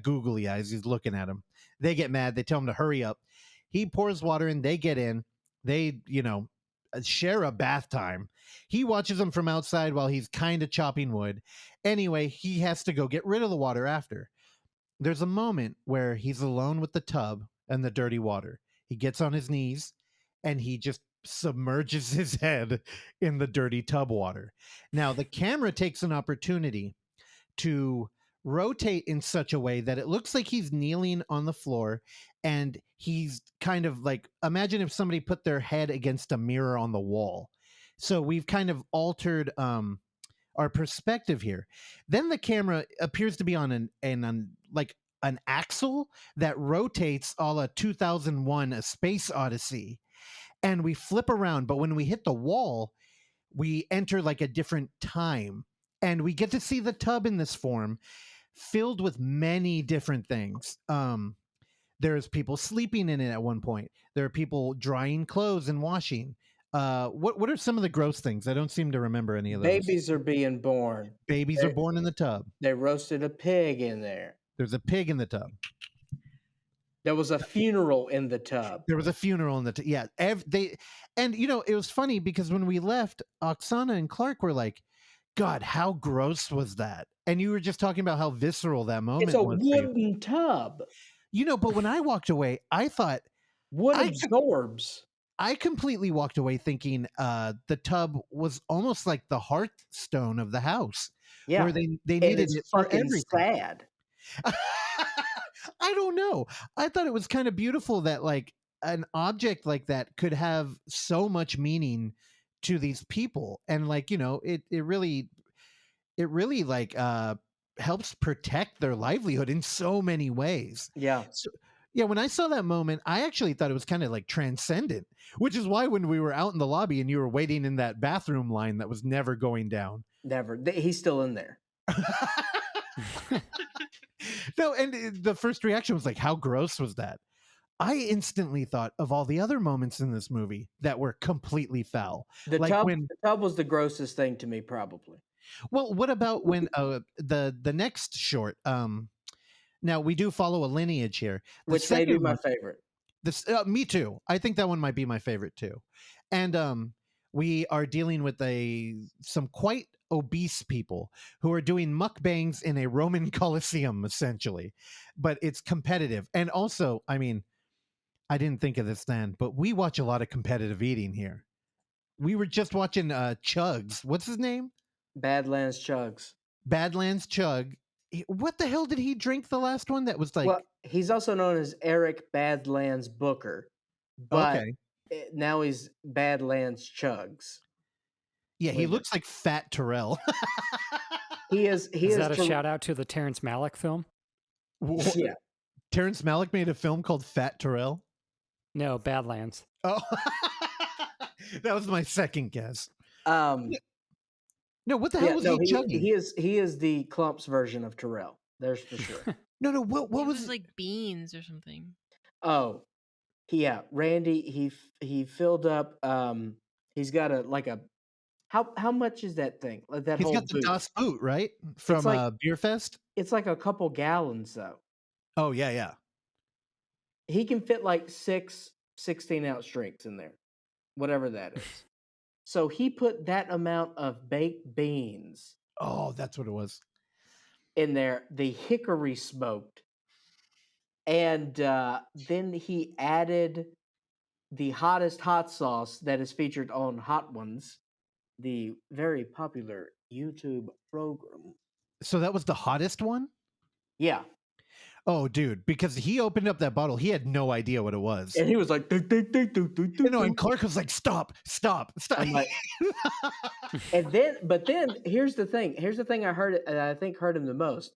googly eyes. He's looking at them. They get mad. They tell him to hurry up. He pours water in. They get in. They, share a bath time. He watches them from outside while he's kind of chopping wood. Anyway, he has to go get rid of the water after. There's a moment where he's alone with the tub and the dirty water. He gets on his knees and he just submerges his head in the dirty tub water. Now, the camera takes an opportunity to rotate in such a way that it looks like he's kneeling on the floor and he's kind of like, imagine if somebody put their head against a mirror on the wall. So we've kind of altered our perspective here. Then the camera appears to be on an axle that rotates a la 2001 A Space Odyssey. And we flip around, but when we hit the wall, we enter like a different time. And we get to see the tub in this form filled with many different things. There's people sleeping in it at one point. There are people drying clothes and washing. What are some of the gross things? I don't seem to remember any of those. Babies are being born. Babies are born in the tub. They roasted a pig in there. There's a pig in the tub. There was a funeral in the tub. There was a funeral in the tub. Yeah. It was funny because when we left, Oksana and Clark were like, God, how gross was that? And you were just talking about how visceral that moment It's a was. For you. wooden tub. But when I walked away, I thought Wood absorbs. I completely walked away thinking the tub was almost like the hearthstone of the house. Yeah. Where they And needed it's it for fucking everything. sad. I don't know. I thought it was kind of beautiful that like an object like that could have so much meaning to these people. And like, it really like helps protect their livelihood in so many ways. Yeah. So, yeah, when I saw that moment, I actually thought it was kind of like transcendent, which is why when we were out in the lobby and you were waiting in that bathroom line that was never going down. Never. He's still in there. No, and the first reaction was like, how gross was that? I instantly thought of all the other moments in this movie that were completely foul. The Like tub was the grossest thing to me, probably. Well, what about when the next short? Now we do follow a lineage here. The Which may be second my one- favorite. This me too. I think that one might be my favorite too. And we are dealing with some quite obese people who are doing mukbangs in a Roman Colosseum, essentially. But it's competitive. And also, I mean, I didn't think of this then, but we watch a lot of competitive eating here. We were just watching Chugs. What's his name? Badlands Chugs. Badlands Chug. What the hell did he drink the last one? That was like, Well, he's also known as Eric Badlands Booker, but okay. now he's Badlands Chugs. Yeah, he Wait, looks like Fat Terrell. He is. He Is is that a Ter- shout out to the Terrence Malick film? Yeah. Terrence Malick made a film called Fat Terrell. No, Badlands. Oh, that was my second guess. Um. No, what the Yeah, hell was no, he chugging? he is the Clumps version of Terrell. There's for sure. No, what It was like beans or something. Oh, yeah, Randy. He filled up. He's got a how much is that thing? Like that He's whole got the boot. Das Boot, right? From like- Beer Fest? It's like a couple gallons though. Oh, yeah. He can fit like 6 16-ounce drinks in there, whatever that is. So he put that amount of baked beans Oh, that's what it was. in there, the hickory smoked, and then he added the hottest hot sauce that is featured on Hot Ones, the very popular YouTube program. So that was the hottest one? Yeah, Oh, dude, because he opened up that bottle. He had no idea what it was. and he was like, "Do, do, do, do, do, do, You know, and do." Clark was like, stop. I'm like, but then here's the thing. Here's the thing I heard, and I think hurt him the most.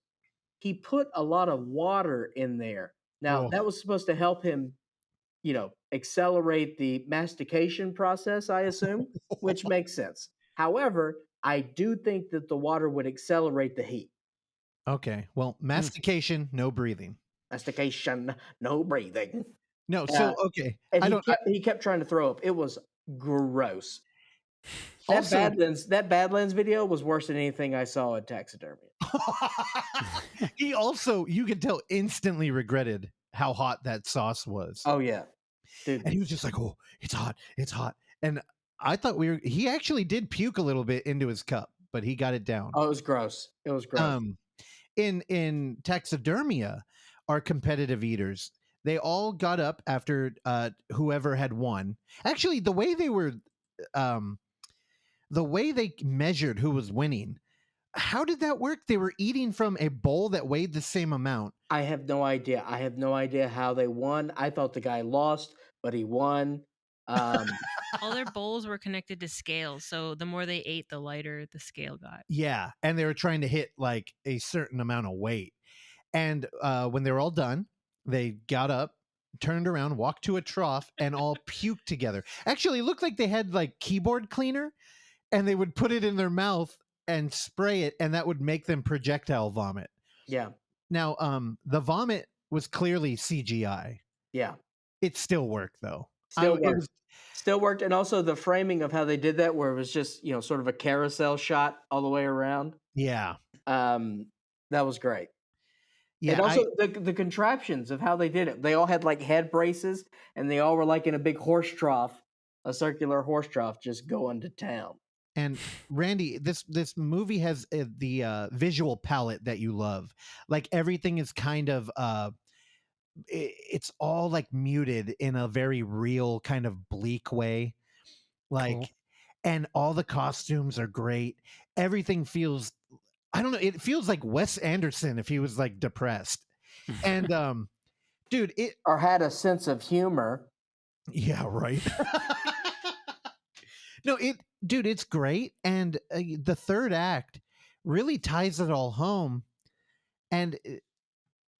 He put a lot of water in there. Now Oh. that was supposed to help him, accelerate the mastication process, I assume, which makes sense. However, I do think that the water would accelerate the heat. Okay, well, mastication, no breathing. Mastication, no breathing. No, so, okay. And I don't... he kept trying to throw up. It was gross. That Also- Badlands video was worse than anything I saw at Taxidermia. He also, you could tell, instantly regretted how hot that sauce was. Oh yeah, dude. And he was just like, oh, it's hot. And I thought he actually did puke a little bit into his cup, but he got it down. Oh, it was gross. It was gross. In Taxidermia, our competitive eaters, they all got up after whoever had won. Actually, the way they measured who was winning, how did that work? They were eating from a bowl that weighed the same amount. I have no idea. I have no idea how they won. I thought the guy lost, but he won. All their bowls were connected to scales, so the more they ate, the lighter the scale got. Yeah, and they were trying to hit like a certain amount of weight. And when they were all done, they got up, turned around, walked to a trough, and all puked together. Actually, it looked like they had like keyboard cleaner, and they would put it in their mouth and spray it, and that would make them projectile vomit. Yeah. Now, the vomit was clearly CGI. Yeah. It still worked though. Still it worked. was- Still worked. And also the framing of how they did that, where it was just, sort of a carousel shot all the way around. Yeah. That was great. Yeah. And also the contraptions of how they did it. They all had like head braces, and they all were like in a big horse trough, a circular horse trough, just going to town. And Randy, this movie has the visual palette that you love. Like everything is kind of it's all like muted in a very real kind of bleak way. Like, Cool. And all the costumes are great. Everything feels, I don't know, it feels like Wes Anderson if he was like depressed. And dude, Or had a sense of humor. yeah, right. No, dude, it's great. And the third act really ties it all home. And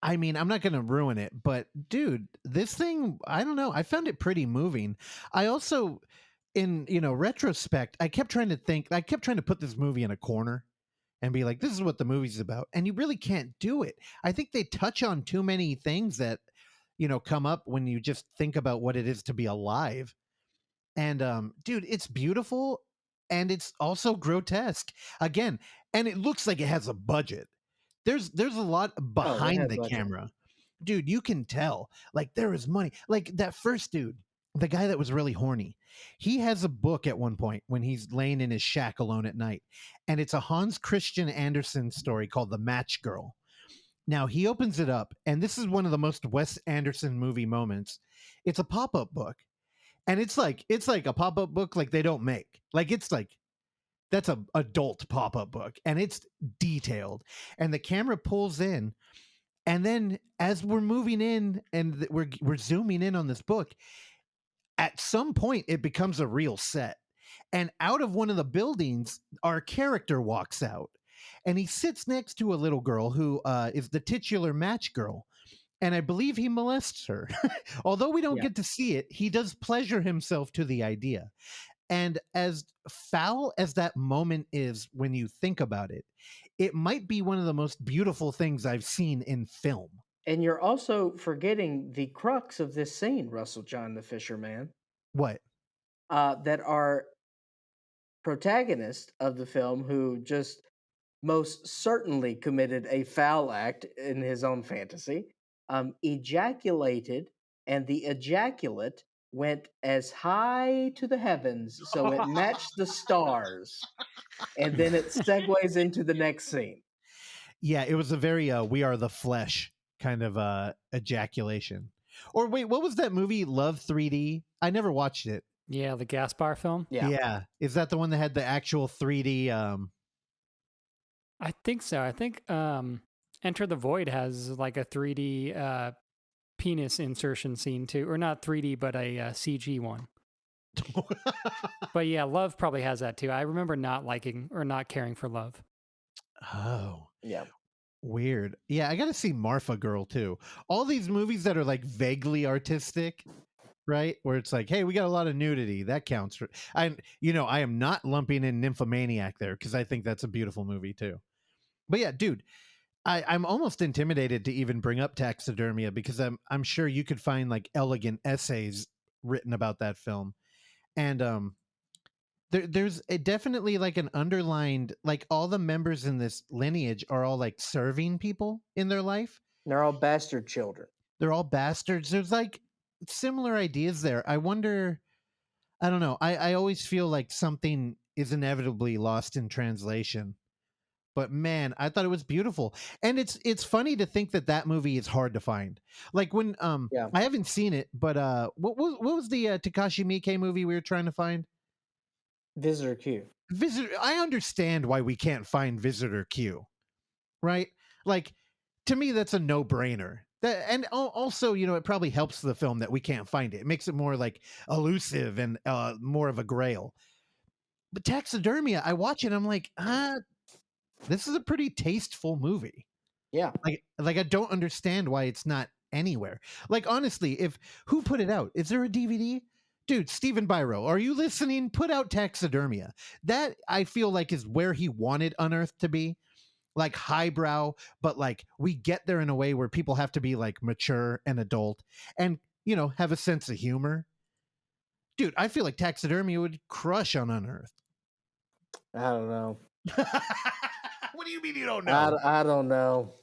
I mean, I'm not going to ruin it, but dude, this thing, I don't know. I found it pretty moving. I also, in, retrospect, I kept trying to put this movie in a corner and be like, this is what the movie's about. And you really can't do it. I think they touch on too many things that, come up when you just think about what it is to be alive. And dude, it's beautiful, and it's also grotesque again, and it looks like it has a budget. There's a lot behind has the budget. camera, dude, you can tell like there is money. Like that first dude, the guy that was really horny, he has a book at one point when he's laying in his shack alone at night, and it's a Hans Christian Andersen story called The Match Girl. Now he opens it up, and this is one of the most Wes Anderson movie moments. It's a pop-up book, and it's like a pop-up book like they don't make. Like it's like that's a adult pop-up book, and it's detailed, and the camera pulls in, and then as we're moving in and we're zooming in on this book, at some point it becomes a real set, and out of one of the buildings our character walks out, and he sits next to a little girl who is the titular match girl, and I believe he molests her. Although we don't get to see it, he does pleasure himself to the idea. And as foul as that moment is when you think about it, it might be one of the most beautiful things I've seen in film. And you're also forgetting the crux of this scene, Russell John the Fisherman. What? That our protagonist of the film, who just most certainly committed a foul act in his own fantasy, ejaculated, and the ejaculate went as high to the heavens, so it matched the stars. And then it segues into the next scene. Yeah, it was a very We Are the Flesh kind of ejaculation. Or wait, what was that movie, Love 3D? I never watched it. Yeah, the Gaspar film. Yeah. Is that the one that had the actual 3D? I think so. I think Enter the Void has like a 3D penis insertion scene too, or not 3D, but a CG one. But yeah, Love probably has that too. I remember not liking or not caring for Love. Oh, yeah, weird. Yeah, I got to see Marfa Girl too. All these movies that are like vaguely artistic, right? Where it's like, hey, we got a lot of nudity. That counts. I am not lumping in Nymphomaniac there because I think that's a beautiful movie too. But yeah, dude, I'm almost intimidated to even bring up Taxidermia because I'm sure you could find like elegant essays written about that film, and there's definitely like an underlined, like all the members in this lineage are all like serving people in their life. They're all bastard children. They're all bastards. There's like similar ideas there. I wonder. I don't know. I always feel like something is inevitably lost in translation. But man, I thought it was beautiful, and it's funny to think that movie is hard to find. Like when I haven't seen it, but what was the Takashi Miike movie we were trying to find? Visitor Q. I understand why we can't find Visitor Q, right? Like to me, that's a no-brainer. And also, it probably helps the film that we can't find it. It makes it more like elusive and more of a grail. But Taxidermia, I watch it, I'm like, this is a pretty tasteful movie. Yeah. Like I don't understand why it's not anywhere. Like honestly, who put it out? Is there a DVD? Dude, Stephen Biro, are you listening? Put out Taxidermia. That I feel like is where he wanted Unearthed to be. Like highbrow, but like we get there in a way where people have to be like mature and adult and, have a sense of humor. Dude, I feel like Taxidermia would crush on Unearthed. I don't know. What do you mean you don't know? I don't know.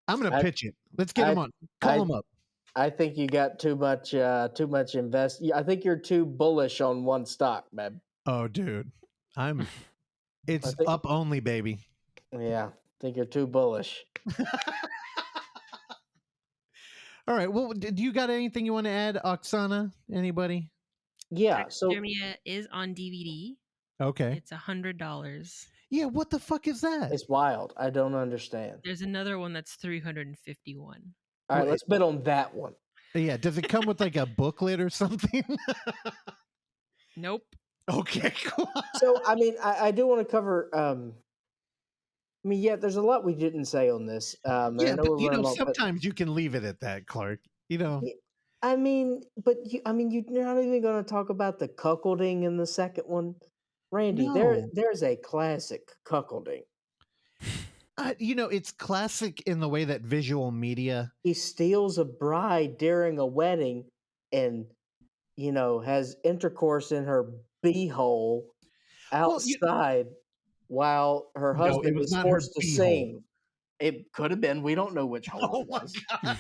I'm going to pitch it. Let's get him on. Call him up. I think you got too much invest. I think you're too bullish on one stock, man. Oh, dude. It's up only, baby. Yeah, I think you're too bullish. All right. Well, do you got anything you want to add, Oksana? Anybody? Yeah. Taxidermia is on DVD. Okay. It's $100. Yeah, what the fuck is that? It's wild. I don't understand. There's another one that's $351. All right, let's bet on that one. Yeah, does it come with like a booklet or something? Nope. Okay, cool. So, I mean, I do want to cover. There's a lot we didn't say on this. Yeah, but sometimes you can leave it at that, Clark. I mean, you're not even going to talk about the cuckolding in the second one. Randy, No. there's a classic cuckolding. It's classic in the way that visual media. He steals a bride during a wedding and, has intercourse in her beehole outside while her husband is forced to sing. It could have been. We don't know which hole Oh it my was. god!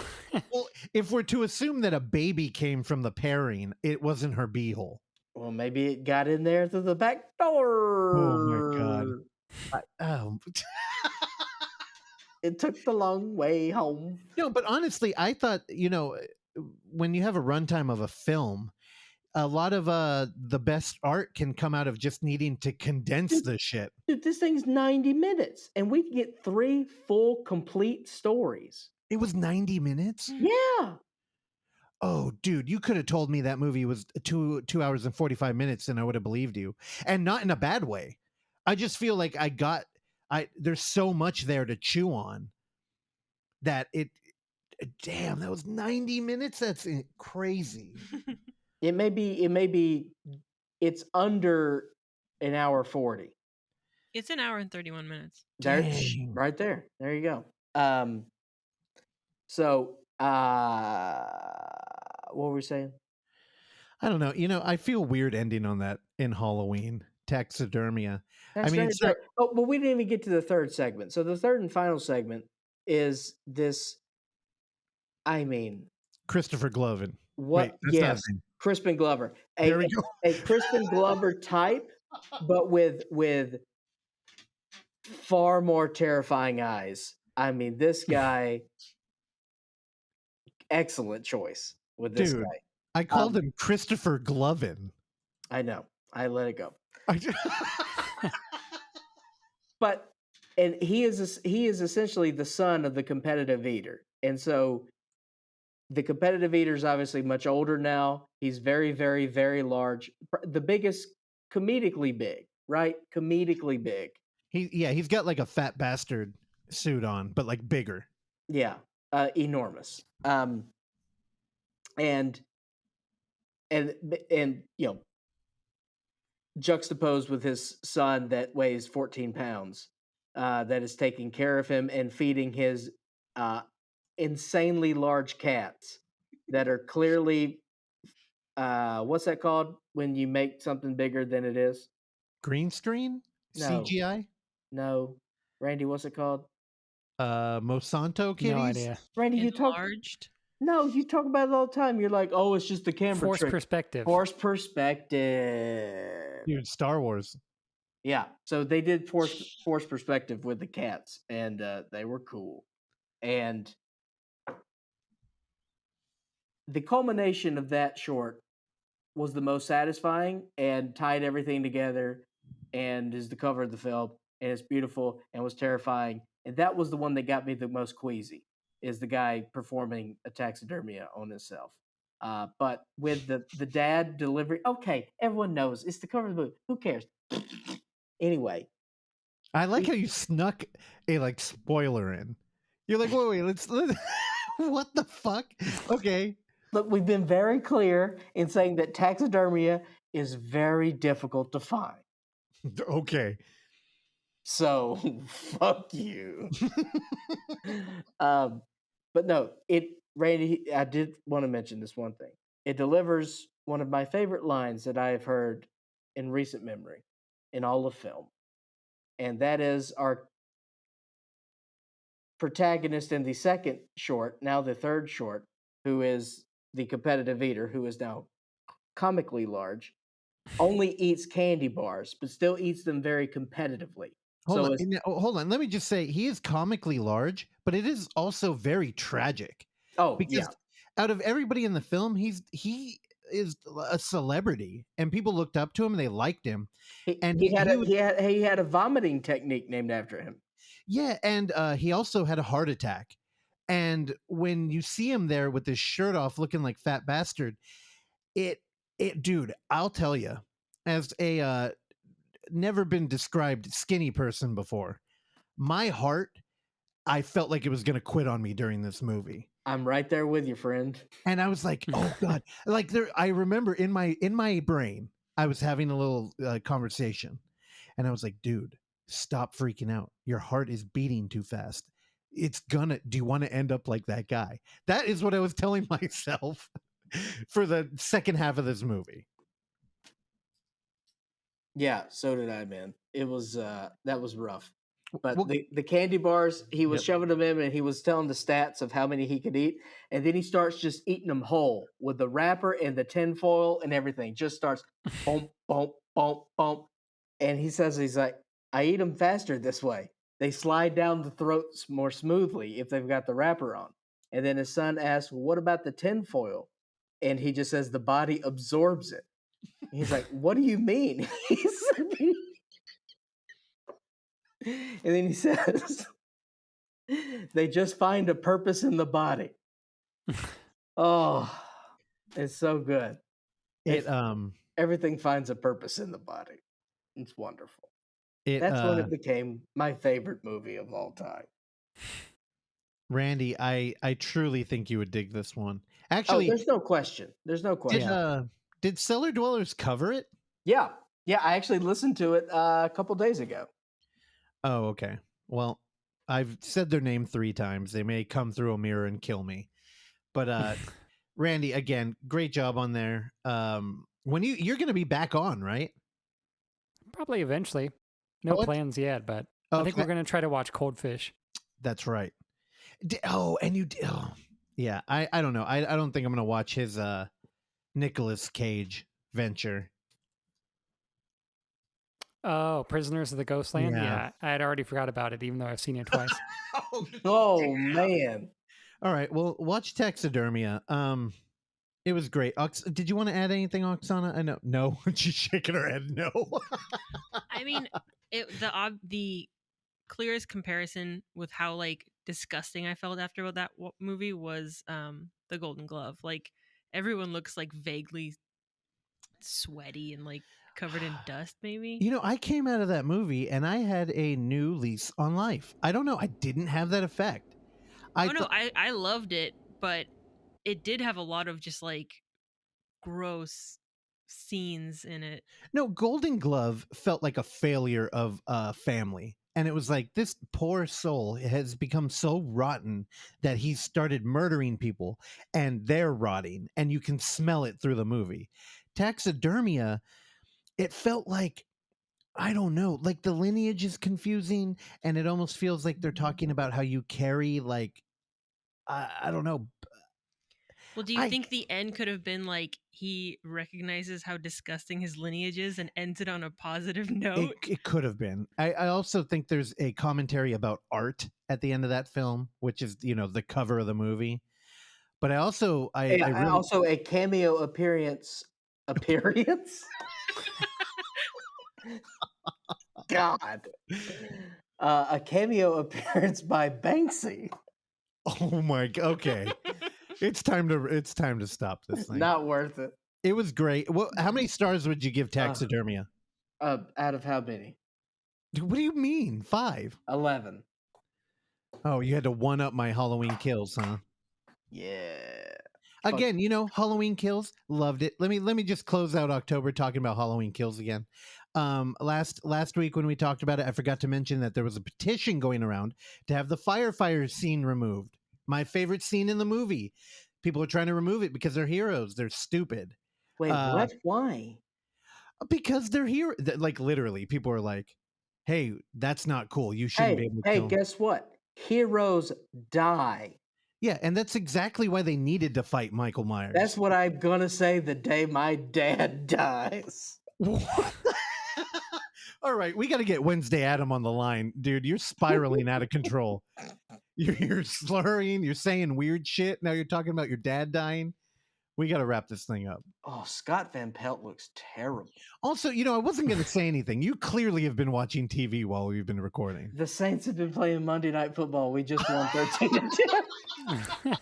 Well, if we're to assume that a baby came from the pairing, it wasn't her beehole. Well, maybe it got in there through the back door. Oh my god! Oh. It took the long way home. No, but honestly, I thought, when you have a runtime of a film, a lot of the best art can come out of just needing to condense the shit. Dude, this thing's 90 minutes, and we get 3 full, complete stories. It was 90 minutes? Yeah. Oh, dude, you could have told me that movie was 2 hours and 45 minutes and I would have believed you. And not in a bad way. I just feel like there's so much there to chew on that damn, that was 90 minutes. That's crazy. It may be it's under an hour 40. It's an hour and 31 minutes. Dang. Right there. There you go. So what were we saying? I don't know. I feel weird ending on that in Halloween. Taxidermia. That's I mean, right, it's right. Oh, but we didn't even get to the third segment. So the third and final segment is this. I mean, Christopher Glovin. what? Wait, that's not Yes, his name. Crispin Glover. There we go. A Crispin Glover type, but with far more terrifying eyes. I mean, this guy, excellent choice with this Dude, guy. I called him Christopher Glovin. I know. I let it go. I- But he is essentially the son of the competitive eater, and so the competitive eater is obviously much older now. He's very, very, very large, the biggest, comedically big, right? Comedically big. he's got like a fat bastard suit on, but like bigger. Yeah, enormous. And juxtaposed with his son that weighs 14 pounds, that is taking care of him and feeding his insanely large cats that are clearly, what's that called when you make something bigger than it is? Green screen? No. CGI? No, Randy, what's it called? Monsanto kitties? No idea. Randy, you talk about it all the time. You're like, oh, it's just the camera Forced trick. perspective. Forced perspective. Dude, Star Wars. Yeah, so they did force perspective with the cats, and they were cool. And the culmination of that short was the most satisfying and tied everything together, and is the cover of the film, and it's beautiful and was terrifying. And that was the one that got me the most queasy, is the guy performing a taxidermia on himself. But with the dad delivery, okay, everyone knows it's the cover of the movie. Who cares? Anyway, I like how you snuck a like spoiler in. You're like, wait, let's what the fuck? Okay. look, we've been very clear in saying that taxidermia is very difficult to find. Okay. So fuck you. But no, Randy, I did want to mention this one thing. It delivers one of my favorite lines that I have heard in recent memory in all of film. And that is our protagonist in the second short, now the third short, who is the competitive eater, who is now comically large, only eats candy bars, but still eats them very competitively. Hold on. Let me just say, he is comically large, but it is also very tragic. Oh, Because yeah. out of everybody in the film, he is a celebrity, and people looked up to him and they liked him. And He had a vomiting technique named after him. Yeah, and he also had a heart attack. And when you see him there with his shirt off, looking like fat bastard, dude, I'll tell you, as a never been described skinny person before, my heart, I felt like it was going to quit on me during this movie. I'm right there with you, friend. And I was like, oh god, like I remember in my brain, I was having a little conversation, and I was like, dude, stop freaking out. Your heart is beating too fast. Do you want to end up like that guy? That is what I was telling myself for the second half of this movie. Yeah, so did I, man. It was that was rough. But Well, the candy bars, he was Yep. shoving them in, and he was telling the stats of how many he could eat, and then he starts just eating them whole with the wrapper and the tinfoil and everything. Just starts bump, bump, bump, bump, and he's like, I eat them faster this way. They slide down the throats more smoothly if they've got the wrapper on. And then his son asks, well, what about the tinfoil? And he just says the body absorbs it. He's like, what do you mean? And then he says, they just find a purpose in the body. Oh, it's so good. Everything finds a purpose in the body. It's wonderful. That's when it became my favorite movie of all time. Randy, I truly think you would dig this one. Actually, there's no question. There's no question. Did Cellar Dwellers cover it? Yeah. I actually listened to it a couple days ago. Oh, okay. Well, I've said their name 3 times. They may come through a mirror and kill me. But Randy, again, great job on there. When you're going to be back on, right? Probably eventually. No plans yet, but I think we're going to try to watch Cold Fish. That's right. Yeah. I don't know. I don't think I'm going to watch his Nicolas Cage venture. Oh, Prisoners of the Ghostland? Yeah, I had already forgot about it, even though I've seen it twice. Oh, man. All right, well, watch Taxidermia. It was great. Did you want to add anything, Oksana? I know. No, she's shaking her head. No. I mean, the clearest comparison with how like disgusting I felt after that movie was The Golden Glove. Like everyone looks like vaguely sweaty and like covered in dust, maybe. You know, I came out of that movie and I had a new lease on life. I don't know. I didn't have that effect. I loved it, but it did have a lot of just like gross scenes in it. No, Golden Glove felt like a failure of family. And it was like, this poor soul has become so rotten that he's started murdering people and they're rotting. And you can smell it through the movie. Taxidermia, it felt like, I don't know, like the lineage is confusing. And it almost feels like they're talking about how you carry like, I don't know. Well, do you think the end could have been like he recognizes how disgusting his lineage is and ends it on a positive note? It could have been. I also think there's a commentary about art at the end of that film, which is, you know, the cover of the movie. But I also, also a cameo appearance. God. A cameo appearance by Banksy. Oh my god. Okay. It's time to stop this thing. Not worth it. It was great. Well, how many stars would you give Taxidermia? Out of how many? What do you mean? 5? 11. Oh, you had to one up my Halloween Kills, huh? Yeah. Again, you know, Halloween Kills, loved it. Let me just close out October talking about Halloween Kills again. Last week when we talked about it, I forgot to mention that there was a petition going around to have the firefighter scene removed. My favorite scene in the movie. People are trying to remove it because they're heroes. They're stupid. Wait, what? Why? Because they're here. Like literally, people are like, "Hey, that's not cool. You shouldn't be able to kill them." Guess what? Heroes die. Yeah, and that's exactly why they needed to fight Michael Myers. That's what I'm gonna say the day my dad dies. All right, we got to get Wednesday Adam on the line, dude. You're spiraling out of control. You're slurring. You're saying weird shit. Now you're talking about your dad dying. We got to wrap this thing up. Oh, Scott Van Pelt looks terrible. Also, you know, I wasn't going to say anything. You clearly have been watching TV while we've been recording. The Saints have been playing Monday Night Football. We just won 13-10.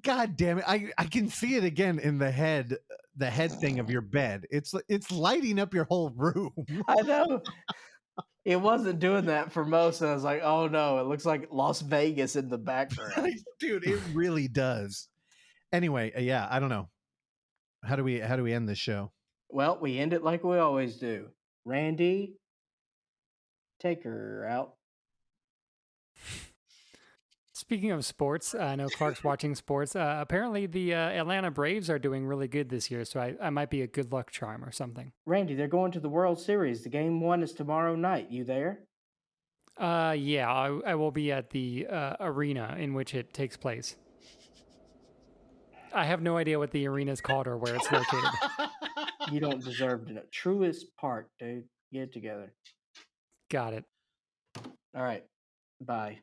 God damn it. I can see it again in the head thing of your bed. It's lighting up your whole room. I know. It wasn't doing that for most. And I was like, oh no, it looks like Las Vegas in the background. Dude, it really does. Anyway, yeah, I don't know. How do we end this show? Well, we end it like we always do. Randy, take her out. Speaking of sports, I know Clark's watching sports. Apparently, the Atlanta Braves are doing really good this year, so I might be a good luck charm or something. Randy, they're going to the World Series. The game 1 is tomorrow night. You there? Yeah, I will be at the arena in which it takes place. I have no idea what the arena is called or where it's located. You don't deserve to know. Truist Park, dude. Get it together. Got it. All right. Bye.